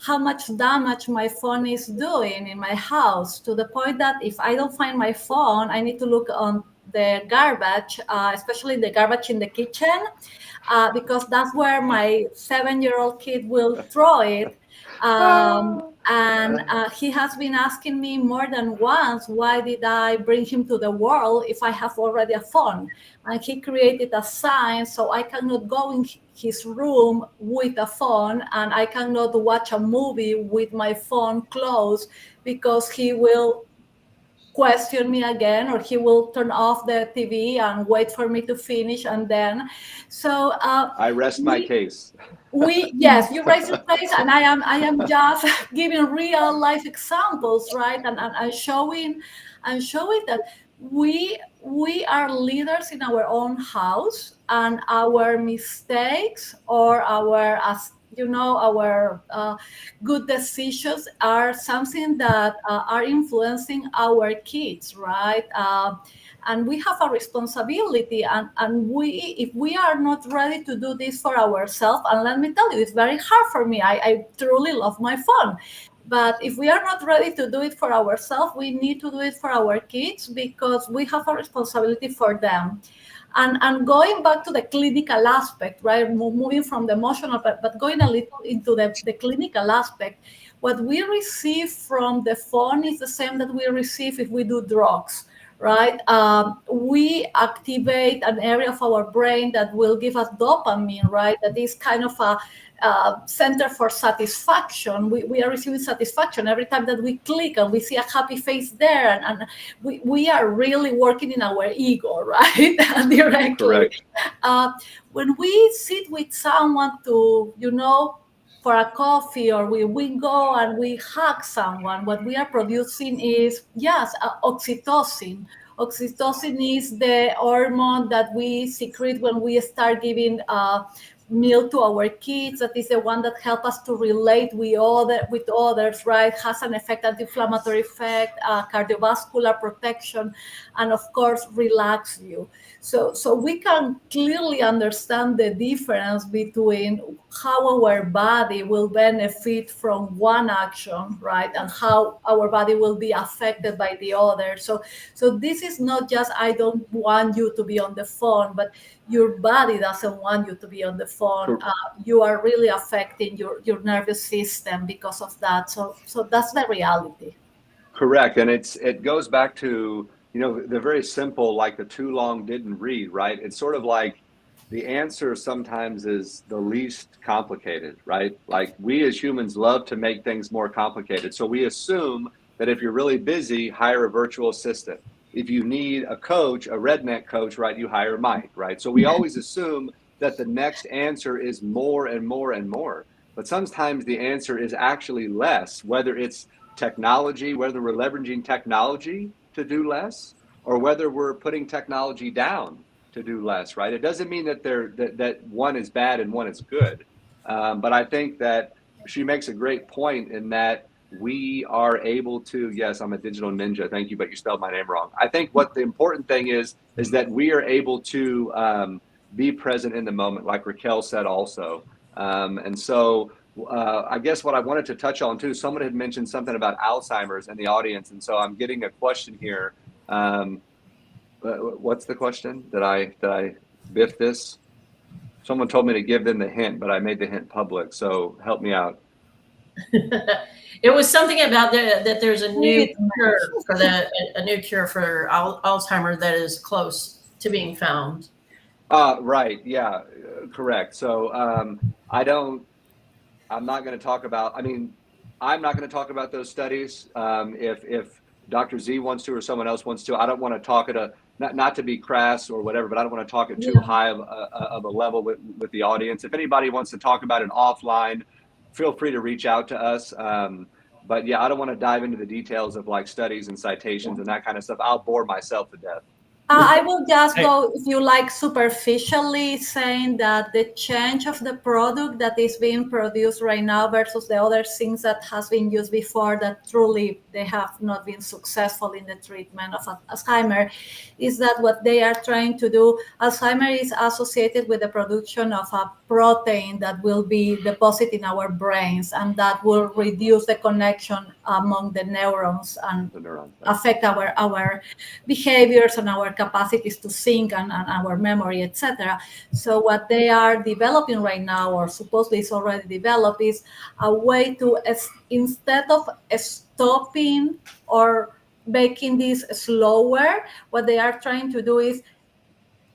how much damage my phone is doing in my house, to the point that if I don't find my phone, I need to look on the garbage, especially the garbage in the kitchen, because that's where my 7-year-old kid will throw it. And he has been asking me more than once, why did I bring him to the world if I have already a phone? And he created a sign so I cannot go in his room with a phone, and I cannot watch a movie with my phone closed, because he will question me again, or he will turn off the TV and wait for me to finish, and then so I rest my case. yes, you raise your place, and I am just giving real life examples, right? And showing that we are leaders in our own house, and our mistakes, or our, as you know, our good decisions are something that are influencing our kids, right? And we have a responsibility, and we, if we are not ready to do this for ourselves, and let me tell you, it's very hard for me. I truly love my phone, but if we are not ready to do it for ourselves, we need to do it for our kids, because we have a responsibility for them. And going back to the clinical aspect, right? Moving from the emotional, but going a little into the clinical aspect, what we receive from the phone is the same that we receive if we do drugs, right? We activate an area of our brain that will give us dopamine, right? That is kind of a center for satisfaction. We are receiving satisfaction every time that we click and we see a happy face there, and we are really working in our ego, right? Directly. Correct. When we sit with someone to, for a coffee, or we go and we hug someone, what we are producing is, yes, oxytocin. Oxytocin is the hormone that we secrete when we start giving milk to our kids. That is the one that helps us to relate with others, right? Has an effect, anti-inflammatory effect, cardiovascular protection, and of course relax you. So we can clearly understand the difference between how our body will benefit from one action, right, and how our body will be affected by the other. So this is not just, I don't want you to be on the phone, but your body doesn't want you to be on the phone. You are really affecting your nervous system because of that. So that's the reality. Correct. And it goes back to, the very simple, like the too long didn't read, right? It's sort of like the answer sometimes is the least complicated, right? Like we as humans love to make things more complicated. So we assume that if you're really busy, hire a virtual assistant. If you need a coach, a redneck coach, right, you hire Mike, right? So we always assume that the next answer is more and more and more. But sometimes the answer is actually less, whether it's technology, whether we're leveraging technology to do less, or whether we're putting technology down to do less, right? It doesn't mean that that one is bad and one is good, but I think that she makes a great point in that we are able to. Yes, I'm a digital ninja. Thank you, but you spelled my name wrong. I think what the important thing is that we are able to be present in the moment, like Raquel said also, and so. I guess what I wanted to touch on too, someone had mentioned something about Alzheimer's in the audience, and so I'm getting a question here. Um, what's the question? Did I biff this? Someone told me to give them the hint, but I made the hint public. So help me out. It was something about that there's a new Treatment. cure for a new cure for Alzheimer that is close to being found. Right. Yeah. Correct. So I don't. I'm not going to talk about. I mean, I'm not going to talk about those studies. If Dr. Z wants to or someone else wants to, I don't want to talk at a not to be crass or whatever, but I don't want to talk at too Yeah. high of a level with the audience. If anybody wants to talk about it offline, feel free to reach out to us. But yeah, I don't want to dive into the details of like studies and citations and that kind of stuff. I'll bore myself to death. I will just Hey, go, if you like, superficially saying that the change of the product that is being produced right now versus the other things that has been used before that truly they have not been successful in the treatment of Alzheimer is that what they are trying to do, Alzheimer is associated with the production of a protein that will be deposited in our brains and that will reduce the connection among the neurons and The neurons. affect our behaviors and our capacities to think and our memory, etc. So what they are developing right now, or supposedly is already developed, is a way to, instead of stopping or making this slower, what they are trying to do is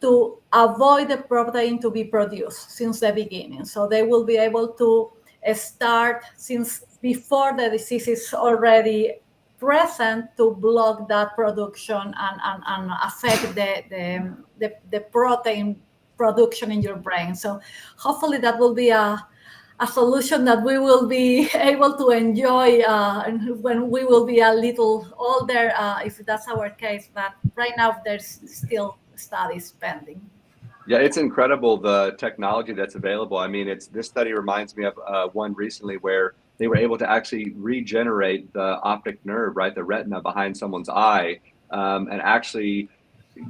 to avoid the protein to be produced since the beginning. So they will be able to start since before the disease is already present to block that production and affect the protein production in your brain. So hopefully that will be a solution that we will be able to enjoy and when we will be a little older, if that's our case. But right now, there's still studies pending. Yeah, it's incredible the technology that's available. I mean, it's this study reminds me of one recently where they were able to actually regenerate the optic nerve, right, the retina behind someone's eye, and actually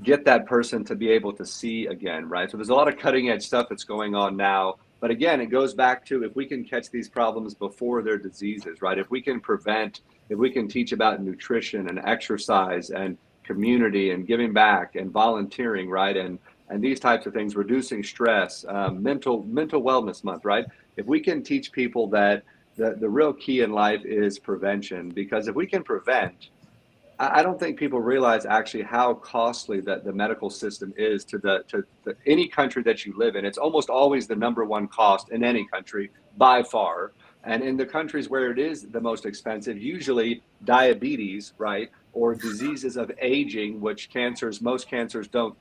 get that person to be able to see again, right? So there's a lot of cutting edge stuff that's going on now. But again, it goes back to if we can catch these problems before they're diseases, right? If we can prevent, if we can teach about nutrition and exercise and community and giving back and volunteering, right? And these types of things, reducing stress, mental wellness month, right? If we can teach people that the real key in life is prevention, because if we can prevent, I don't think people realize actually how costly that the medical system is to the any country that you live in. It's almost always the number one cost in any country by far. And in the countries where it is the most expensive, usually diabetes, right, or diseases of aging, which most cancers don't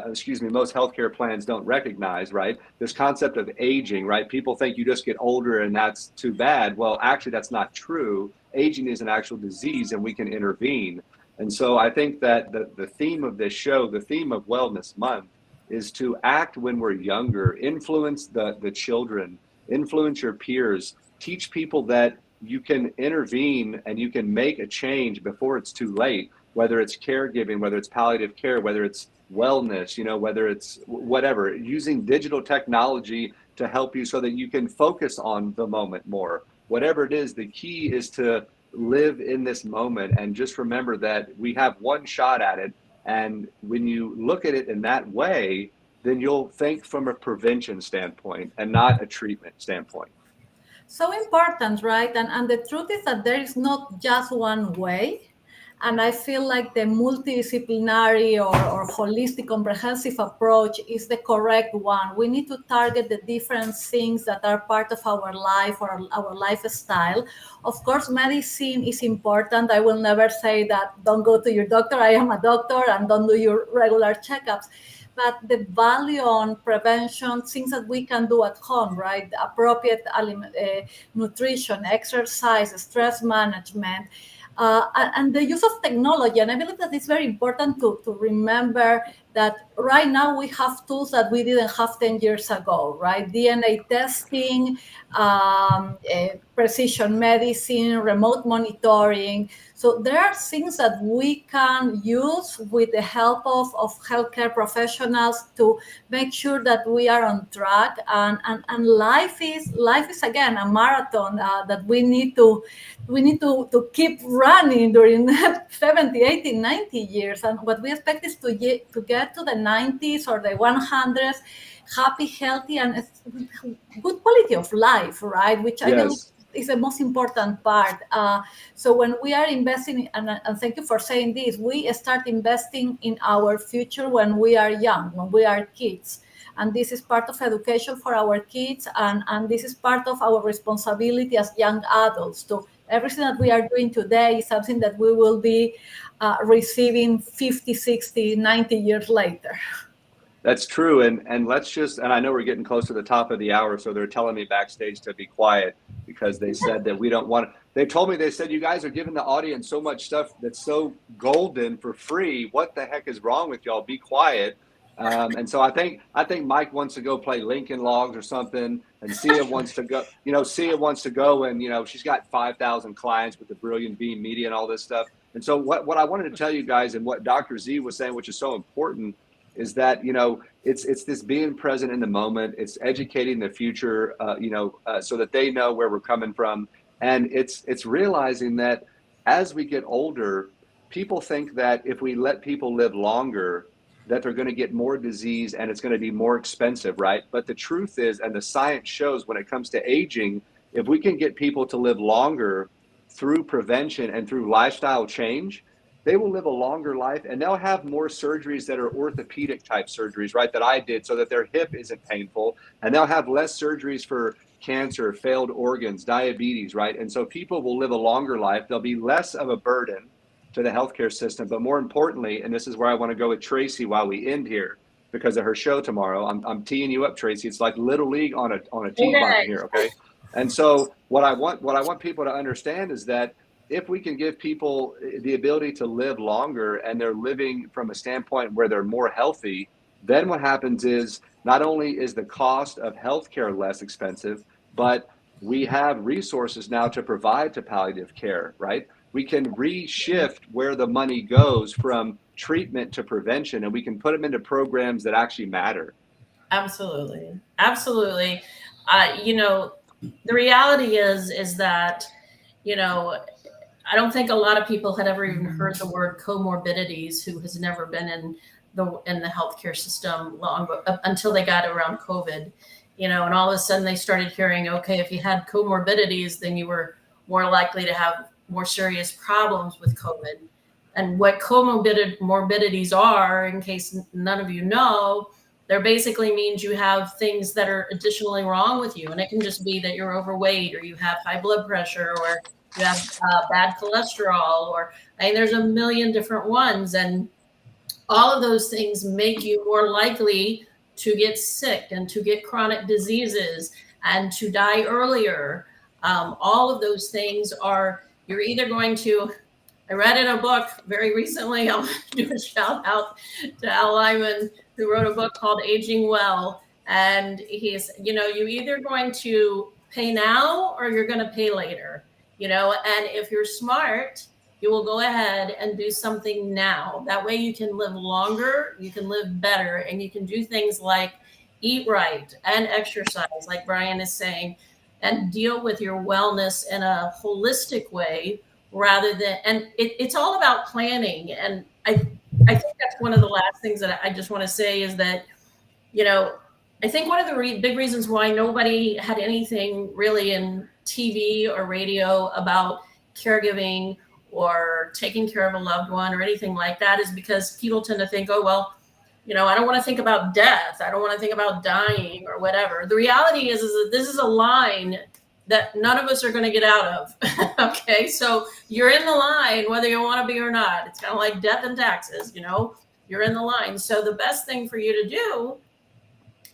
excuse me, most healthcare plans don't recognize, right? This concept of aging, right? People think you just get older and that's too bad. Well, actually, that's not true. Aging is an actual disease and we can intervene. And so I think that the theme of this show, the theme of Wellness Month, is to act when we're younger, influence the children, influence your peers, teach people that you can intervene and you can make a change before it's too late, whether it's caregiving, whether it's palliative care, whether it's wellness, whether it's whatever, using digital technology to help you so that you can focus on the moment more. Whatever it is, the key is to live in this moment and just remember that we have one shot at it. And when you look at it in that way, then you'll think from a prevention standpoint and not a treatment standpoint. So important, right? And the truth is that there is not just one way. And I feel like the multidisciplinary or holistic comprehensive approach is the correct one. We need to target the different things that are part of our life or our lifestyle. Of course, medicine is important. I will never say that don't go to your doctor. I am a doctor, and don't do your regular checkups. But the value on prevention, things that we can do at home, right? Appropriate nutrition, exercise, stress management, and the use of technology. And I believe that it's very important to remember that right now we have tools that we didn't have 10 years ago, right? DNA testing, precision medicine, remote monitoring. So there are things that we can use with the help of healthcare professionals to make sure that we are on track. And life is again a marathon that we need to keep running during 70, 80, 90 years. And what we expect is to get to the 90s or the 100s, happy, healthy, and good quality of life, right? Which I believe Yes. is the most important part. So when we are investing, and thank you for saying this, we start investing in our future when we are young, when we are kids. And this is part of education for our kids, and this is part of our responsibility as young adults to everything that we are doing today is something that we will be receiving 50, 60, 90 years later. That's true. And let's just, and I know we're getting close to the top of the hour, so they're telling me backstage to be quiet because they said that we don't want, they told me, they said, you guys are giving the audience so much stuff that's so golden for free. What the heck is wrong with y'all? Be quiet. And so I think Mike wants to go play Lincoln Logs or something, and Sia wants to go. Sia wants to go, and she's got 5,000 clients with the Brilliant Beam Media and all this stuff. And so what I wanted to tell you guys, and what Dr. Z was saying, which is so important, is that it's this being present in the moment. It's educating the future, so that they know where we're coming from, and it's realizing that as we get older, people think that if we let people live longer, that they're going to get more disease and it's going to be more expensive, right? But the truth is, and the science shows, when it comes to aging, if we can get people to live longer through prevention and through lifestyle change, they will live a longer life, and they'll have more surgeries that are orthopedic type surgeries, right? That I did, so that their hip isn't painful, and they'll have less surgeries for cancer, failed organs, diabetes, right? And so people will live a longer life. There'll be less of a burden to the healthcare system. But more importantly, and this is where I want to go with Tracy while we end here, because of her show tomorrow. I'm teeing you up, Tracy. It's like Little League on a tee button here, okay? And so what I want people to understand is that if we can give people the ability to live longer, and they're living from a standpoint where they're more healthy, then what happens is, not only is the cost of healthcare less expensive, but we have resources now to provide to palliative care, right? We can reshift where the money goes from treatment to prevention, and we can put them into programs that actually matter. Absolutely. Absolutely. The reality is that, you know, I don't think a lot of people had ever even heard the word comorbidities who has never been in the healthcare system long until they got around COVID, and all of a sudden they started hearing, okay, if you had comorbidities, then you were more likely to have more serious problems with COVID. And what comorbidities are, in case none of you know, they're basically means you have things that are additionally wrong with you. And it can just be that you're overweight, or you have high blood pressure, or you have bad cholesterol, or there's a million different ones. And all of those things make you more likely to get sick and to get chronic diseases and to die earlier. All of those things are, you're either going to, I read in a book very recently, I'll do a shout out to Al Lyman, who wrote a book called Aging Well. And he's, you're either going to pay now or you're going to pay later, and if you're smart, you will go ahead and do something now. That way you can live longer, you can live better, and you can do things like eat right and exercise, like Brian is saying, and deal with your wellness in a holistic way rather than, and it's all about planning. And I think that's one of the last things that I just want to say is that, I think one of the big reasons why nobody had anything really in TV or radio about caregiving or taking care of a loved one or anything like that is because people tend to think, oh, well, I don't want to think about death. I don't want to think about dying or whatever. The reality is that this is a line that none of us are going to get out of. Okay. So you're in the line, whether you want to be or not. It's kind of like death and taxes, you're in the line. So the best thing for you to do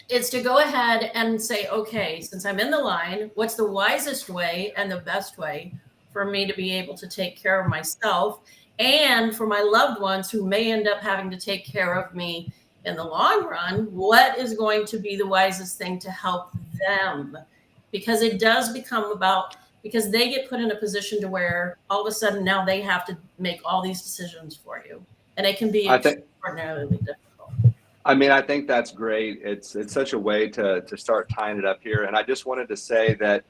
is to go ahead and say, okay, since I'm in the line, what's the wisest way and the best way for me to be able to take care of myself and for my loved ones who may end up having to take care of me in the long run? What is going to be the wisest thing to help them? Because it does become about, because they get put in a position to where all of a sudden now they have to make all these decisions for you. And it can be I think extraordinarily difficult. I mean, I think that's great. It's such a way to start tying it up here. And I just wanted to say that,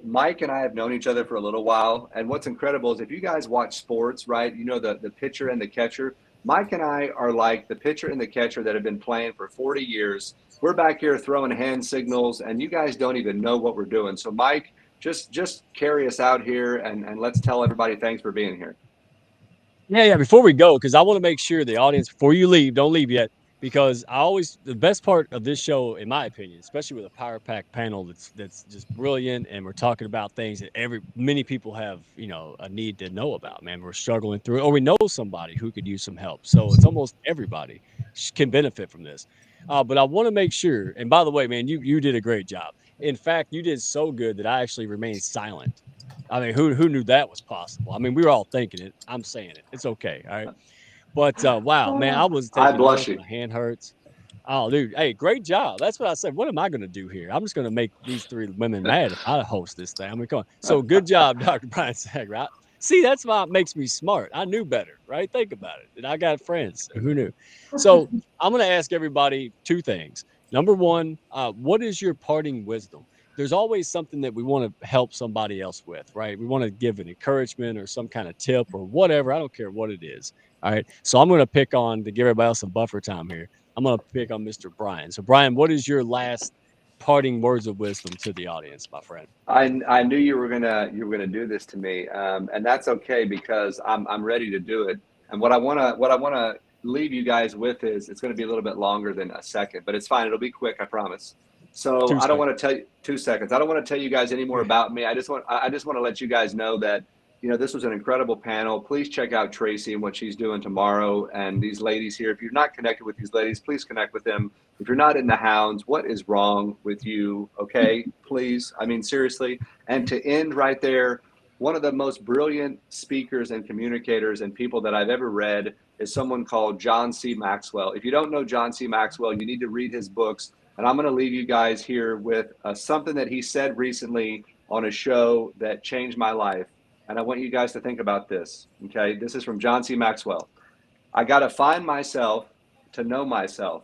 Mike and I have known each other for a little while. And what's incredible is if you guys watch sports, right, the pitcher and the catcher, Mike and I are like the pitcher and the catcher that have been playing for 40 years. We're back here throwing hand signals and you guys don't even know what we're doing. So Mike, just carry us out here and let's tell everybody thanks for being here. Yeah. Before we go, because I want to make sure the audience, before you leave, don't leave yet, because the best part of this show, in my opinion, especially with a power pack panel that's just brilliant, and we're talking about things that many people have, a need to know about. Man, we're struggling through it, or we know somebody who could use some help. So it's almost everybody can benefit from this. But I want to make sure. And by the way, man, you did a great job. In fact, you did so good that I actually remained silent. I mean, who knew that was possible? I mean, we were all thinking it. I'm saying it. It's okay. All right. But wow, man, I was I taking blush notes. you. My hand hurts. Oh, dude. Hey, great job. That's what I said. What am I going to do here? I'm just going to make these three women mad if I host this thing. I mean, come on. So good job, Dr. Brian Sager. See, that's why it makes me smart. I knew better, right? Think about it. And I got friends. Who knew? So I'm going to ask everybody two things. Number one, what is your parting wisdom? There's always something that we want to help somebody else with, right? We want to give an encouragement or some kind of tip or whatever. I don't care what it is. All right. So I'm going to pick on, to give everybody else some buffer time here, I'm going to pick on Mr. Brian. So, Brian, what is your last parting words of wisdom to the audience, my friend? I knew you were gonna do this to me, and that's okay because I'm ready to do it. And what I wanna leave you guys with is it's gonna be a little bit longer than a second, but it's fine. It'll be quick, I promise. So 2 I don't seconds. want to tell you 2 seconds. I don't want to tell you guys any more about me. I just want to let you guys know that this was an incredible panel. Please check out Tracy and what she's doing tomorrow, and these ladies here. If you're not connected with these ladies, please connect with them. If you're not in the Hounds, what is wrong with you? Okay, please. I mean, seriously. And to end right there, one of the most brilliant speakers and communicators and people that I've ever read is someone called John C. Maxwell. If you don't know John C. Maxwell, you need to read his books. And I'm going to leave you guys here with something that he said recently on a show that changed my life. And I want you guys to think about this. Okay, this is from John C. Maxwell. I got to find myself to know myself.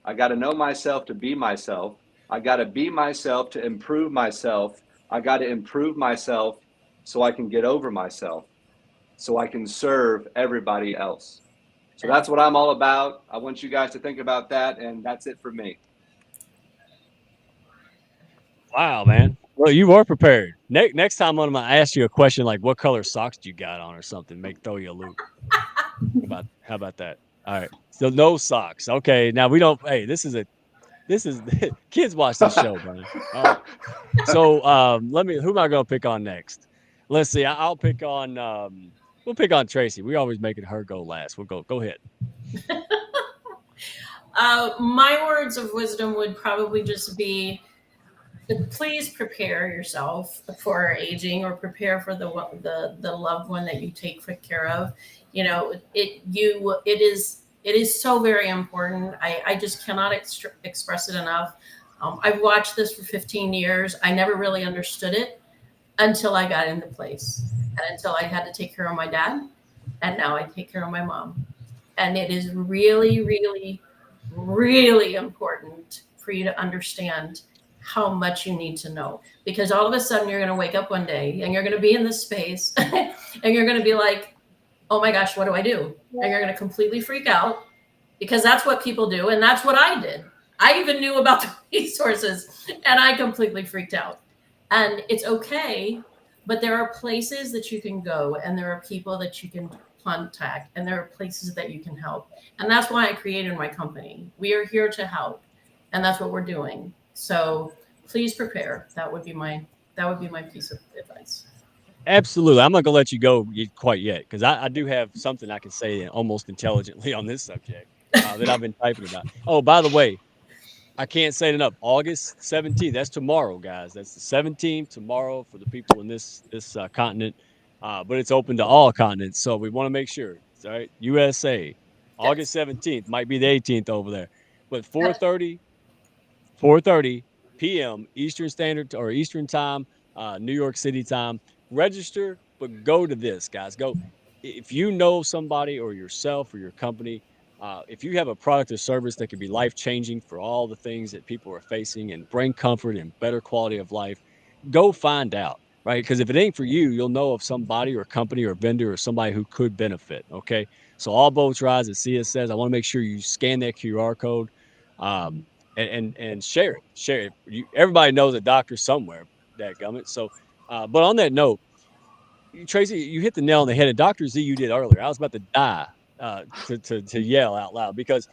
I got to know myself to be myself. I got to be myself to improve myself. I got to improve myself so I can get over myself, so I can serve everybody else. So that's what I'm all about. I want you guys to think about that, and that's it for me. Wow, man. Well, you are prepared. Next time I'm going to ask you a question like, what color socks do you got on or something? Throw you a loop. How about that? All right. So no socks. Okay. Now we don't. Hey, this is kids watch this show, Brian. All right. So who am I going to pick on next? Let's see. I'll pick on. We'll pick on Tracy. We always making her go last. We'll go ahead. My words of wisdom would probably just be, please prepare yourself for aging, or prepare for the loved one that you take good care of. It is so very important. I just cannot express it enough. I've watched this for 15 years. I never really understood it until I got into place, and until I had to take care of my dad, and now I take care of my mom. And it is really, really, really important for you to understand how much you need to know, because all of a sudden you're going to wake up one day and you're going to be in this space and you're going to be like, oh my gosh, what do I do? And you're going to completely freak out, because that's what people do. And that's what I did. I even knew about the resources and I completely freaked out. And it's okay But there are places that you can go, and there are people that you can contact, and there are places that you can help. And that's why I created my company. We are here to help, and that's what we're doing. So please prepare. That would be my piece of advice. Absolutely. I'm not gonna let you go quite yet because I do have something I can say almost intelligently on this subject that I've been typing about. Oh, by the way, I can't say it enough. August 17th. That's tomorrow, guys. That's the 17th tomorrow for the people in this continent. But it's open to all continents, so we want to make sure. All right, USA, August Yes. 17th might be the 18th over there, but 4:30 p.m. Eastern Standard or Eastern Time, New York City time. Register, but go to this, guys. Go if you know somebody or yourself or your company. If you have a product or service that could be life changing for all the things that people are facing and bring comfort and better quality of life, go find out, right? Because if it ain't for you, you'll know of somebody or company or vendor or somebody who could benefit. Okay. So all boats rise, as Cia says. I want to make sure you scan that QR code. Um, and share it. Share it. Everybody knows a doctor somewhere. That gummit. So, but on that note, Tracy, you hit the nail on the head. And Doctor Z, you did earlier. I was about to die to yell out loud because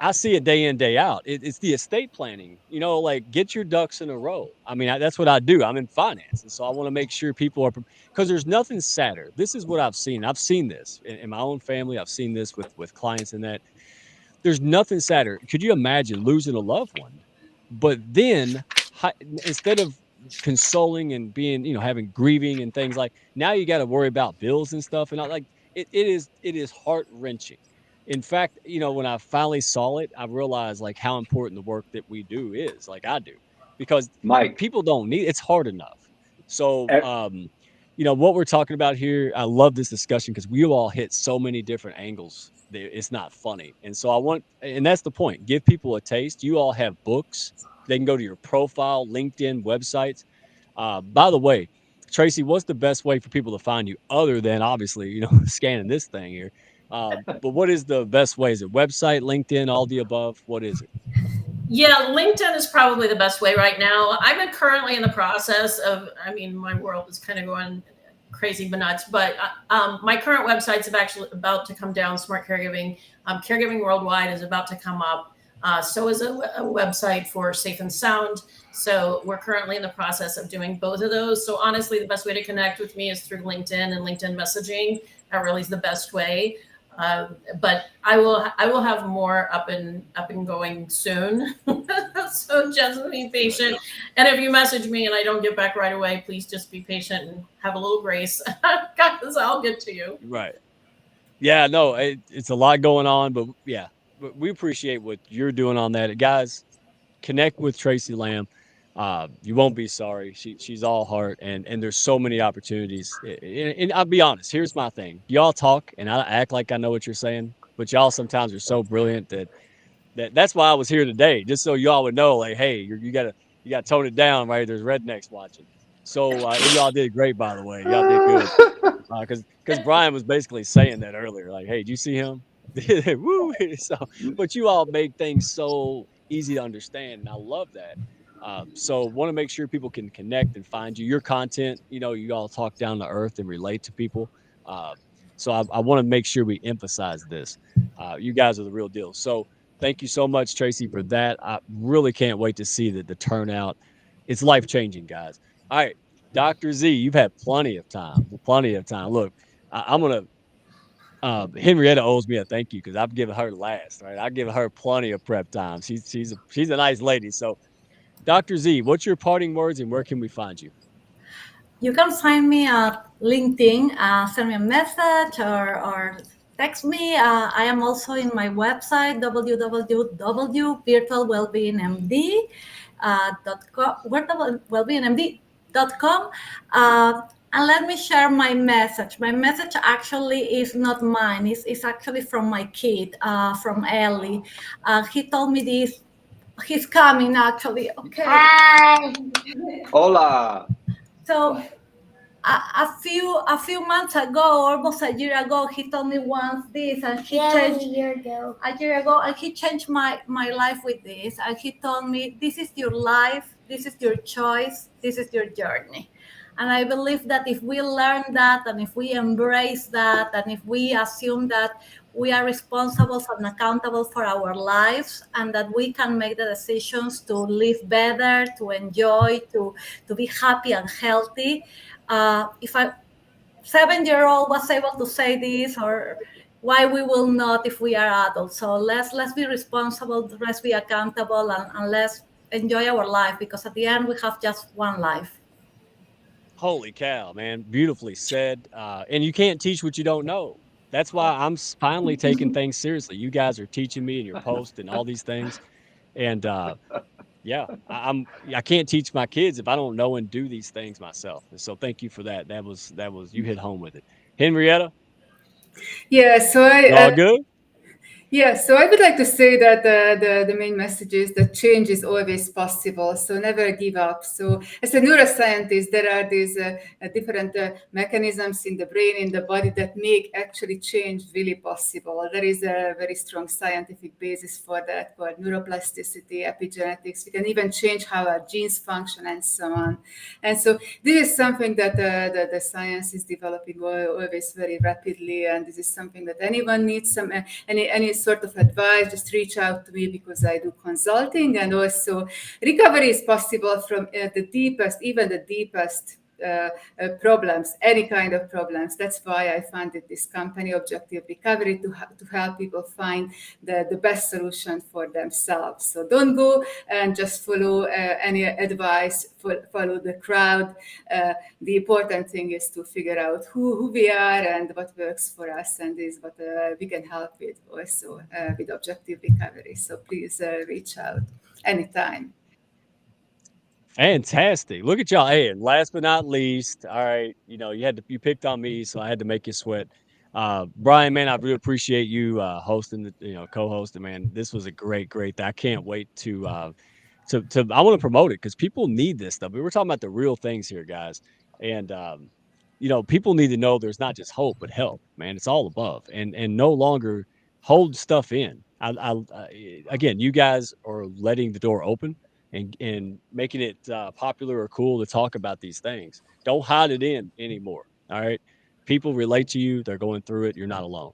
I see it day in day out. It's the estate planning. Like get your ducks in a row. I mean, that's what I do. I'm in finance, and so I want to make sure people are because there's nothing sadder. This is what I've seen. I've seen this in my own family. I've seen this with clients and that there's nothing sadder. Could you imagine losing a loved one? But then instead of consoling and being, having grieving and things like now you got to worry about bills and stuff and like it is heart wrenching. In fact, when I finally saw it, I realized like how important the work that we do is, like I do, because Mike. people don't need it's hard enough. So, e- what we're talking about here, I love this discussion because we all hit so many different angles. It's not funny. And so and that's the point. Give people a taste. You all have books. They can go to your profile, LinkedIn, websites. By the way, Tracy, what's the best way for people to find you other than obviously, scanning this thing here? But what is the best way? Is it website, LinkedIn, all the above? What is it? Yeah, LinkedIn is probably the best way right now. I'm currently in the process of, I mean, my world is kind of going crazy but nuts, but my current website's actually about to come down, Smart Caregiving. Caregiving Worldwide is about to come up. So is a website for Safe and Sound. So we're currently in the process of doing both of those. So honestly, the best way to connect with me is through LinkedIn and LinkedIn messaging. That really is the best way. But I will have more up and going soon. So just be Right. patient. And if you message me and I don't get back right away, please just be patient and have a little grace. Guys, I'll get to you. Right. Yeah, no, it's a lot going on, but yeah, we appreciate what you're doing on that. Guys, connect with Tracy Lamb. You won't be sorry. She's all heart, and there's so many opportunities. And I'll be honest. Here's my thing. Y'all talk, and I act like I know what you're saying, but y'all sometimes are so brilliant that's why I was here today, just so y'all would know, like, hey, you gotta tone it down, right? There's rednecks watching. So and y'all did great, by the way. Y'all did good. Because Brian was basically saying that earlier, like, "Hey, did you see him?" Woo! So, but you all make things so easy to understand, and I love that. So, want to make sure people can connect and find you. Your content, you all talk down to earth and relate to people. Uh, so, I want to make sure we emphasize this. You guys are the real deal. So, thank you so much, Tracy, for that. I really can't wait to see the turnout. It's life changing, guys. All right. Dr. Z, you've had plenty of time. Plenty of time. Look, I'm gonna Henrietta owes me a thank you because I've given her last, right? I've given her plenty of prep time. She's a nice lady. So Dr. Z, what's your parting words and where can we find you? You can find me at LinkedIn, send me a message or text me. I am also in my website, www.virtualwellbeingmd.com. And let me share my message. My message actually is not mine. It's actually from my kid, from Ellie. He told me this. He's coming actually. Okay. Hola. So a few months ago, almost a year ago, he told me once this, and he changed a year ago, and he changed my life with this, and he told me, this is your life, this is your choice, this is your journey. And I believe that if we learn that and if we embrace that and if we assume that we are responsible and accountable for our lives and that we can make the decisions to live better, to enjoy, to be happy and healthy. If a 7-year-old was able to say this, or why we will not if we are adults. So let's be responsible, let's be accountable, and let's enjoy our life, because at the end we have just one life. Holy cow, man. Beautifully said. And you can't teach what you don't know. That's why I'm finally taking things seriously. You guys are teaching me in your post and all these things. And yeah, I can't teach my kids if I don't know and do these things myself. And so thank you for that. That was you hit home with it. Henrietta, Yeah, so you all good? I would like to say that the main message is that change is always possible. So never give up. So as a neuroscientist, there are these different mechanisms in the brain, in the body that make actually change really possible. There is a very strong scientific basis for that called neuroplasticity, epigenetics. We can even change how our genes function and so on. And so this is something that the science is developing always very rapidly. And this is something that anyone needs some any sort of advice, just reach out to me, because I do consulting. And also recovery is possible from the deepest, even the deepest problems, any kind of problems. That's why I founded this company, Objective Recovery, to help people find the best solution for themselves. So don't go and just follow any advice, follow the crowd. The important thing is to figure out who we are and what works for us, and is what we can help with also with Objective Recovery. So please reach out anytime. Fantastic. Look at y'all. Hey, and last but not least, all right, you picked on me, so I had to make you sweat. Brian, man, I really appreciate you hosting co-hosting, man. This was a great. I can't wait to I want to promote it because people need this stuff. We were talking about the real things here, guys. And people need to know there's not just hope, but help, man. It's all above. And no longer hold stuff in. Again, you guys are letting the door open and making it popular or cool to talk about these things. Don't hide it in anymore. All right. People relate to you, they're going through it. You're not alone.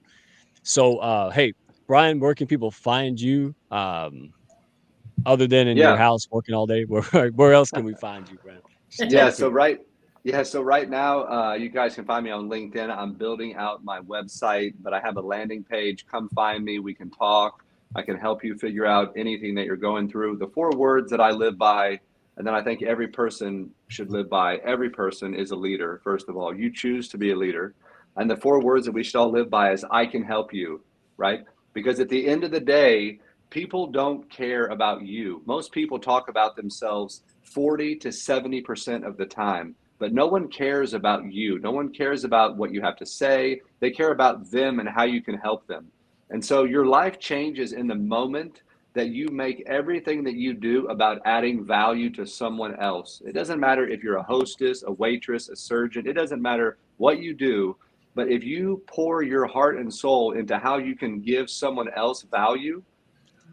So hey, Brian, where can people find you? Other than in your Yeah. house working all day, where else can we find you, Brian? Just Yeah, talk to so me. right, yeah, so right now, you guys can find me on LinkedIn. I'm building out my website, but I have a landing page. Come find me. We can talk. I can help you figure out anything that you're going through. The 4 words that I live by, and then I think every person should live by. Every person is a leader. First of all, you choose to be a leader, and the 4 words that we should all live by is "I can help you," right? Because at the end of the day, people don't care about you. Most people talk about themselves 40 to 70% of the time, but no one cares about you. No one cares about what you have to say. They care about them and how you can help them. And so your life changes in the moment that you make everything that you do about adding value to someone else. It doesn't matter if you're a hostess, a waitress, a surgeon, it doesn't matter what you do. But if you pour your heart and soul into how you can give someone else value,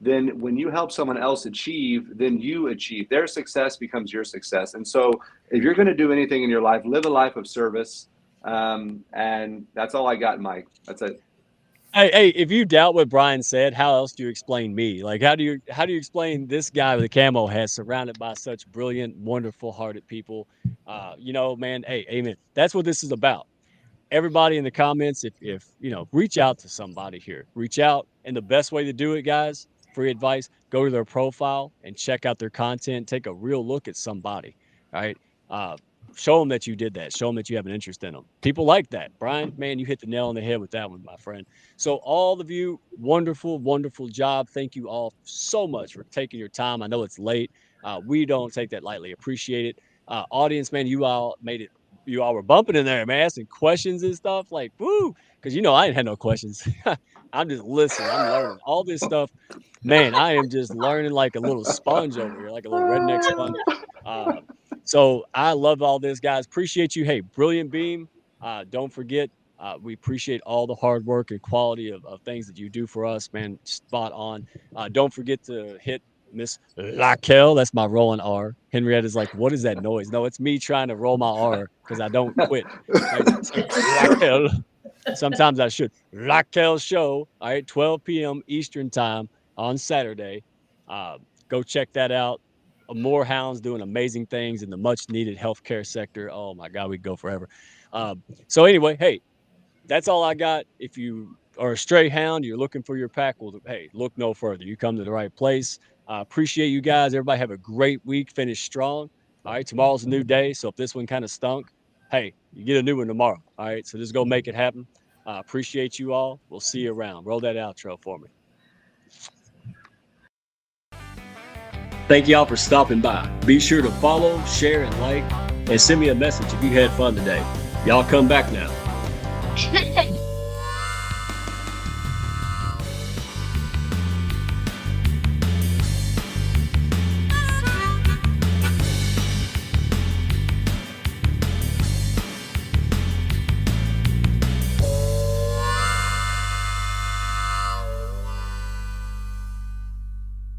then when you help someone else achieve, then you achieve. Their success becomes your success. And so if you're going to do anything in your life, live a life of service. And that's all I got, Mike. That's it. Hey, if you doubt what Brian said, how else do you explain me? Like, how do you explain this guy with a camo hat surrounded by such brilliant, wonderful hearted people? Man, hey, amen. That's what this is about. Everybody in the comments, if reach out to somebody here. Reach out, and the best way to do it, guys, free advice, go to their profile and check out their content. Take a real look at somebody. All right. Uh, Show them that you did that. Show them that you have an interest in them. People like that. Brian, man, you hit the nail on the head with that one, my friend. So all of you, wonderful job. Thank you all so much for taking your time. I know it's late. We don't take that lightly. Appreciate it. Audience, man, you all were bumping in there, man, asking questions and stuff. Like, woo, because I ain't had no questions. I'm just listening. I'm learning all this stuff. Man, I am just learning like a little sponge over here, like a little redneck sponge. Uh, so I love all this, guys. Appreciate you. Hey, Brilliant Beam. Don't forget, we appreciate all the hard work and quality of things that you do for us, man. Spot on. Don't forget to hit Miss Laquelle. That's my rolling R. Henrietta's like, what is that noise? No, it's me trying to roll my R because I don't quit. Right. So Laquelle. Sometimes I should. Laquelle show. All right, 12 p.m. Eastern time on Saturday. Go check that out. More Hounds doing amazing things in the much needed healthcare sector. Oh my God, we go forever. So anyway, hey, that's all I got. If you are a stray hound, you're looking for your pack, well, hey, look no further. You come to the right place. Appreciate you guys. Everybody have a great week. Finish strong. All right. Tomorrow's a new day. So if this one kind of stunk, hey, you get a new one tomorrow. All right. So just go make it happen. Appreciate you all. We'll see you around. Roll that outro for me. Thank y'all for stopping by. Be sure to follow, share, and like, and send me a message if you had fun today. Y'all come back now.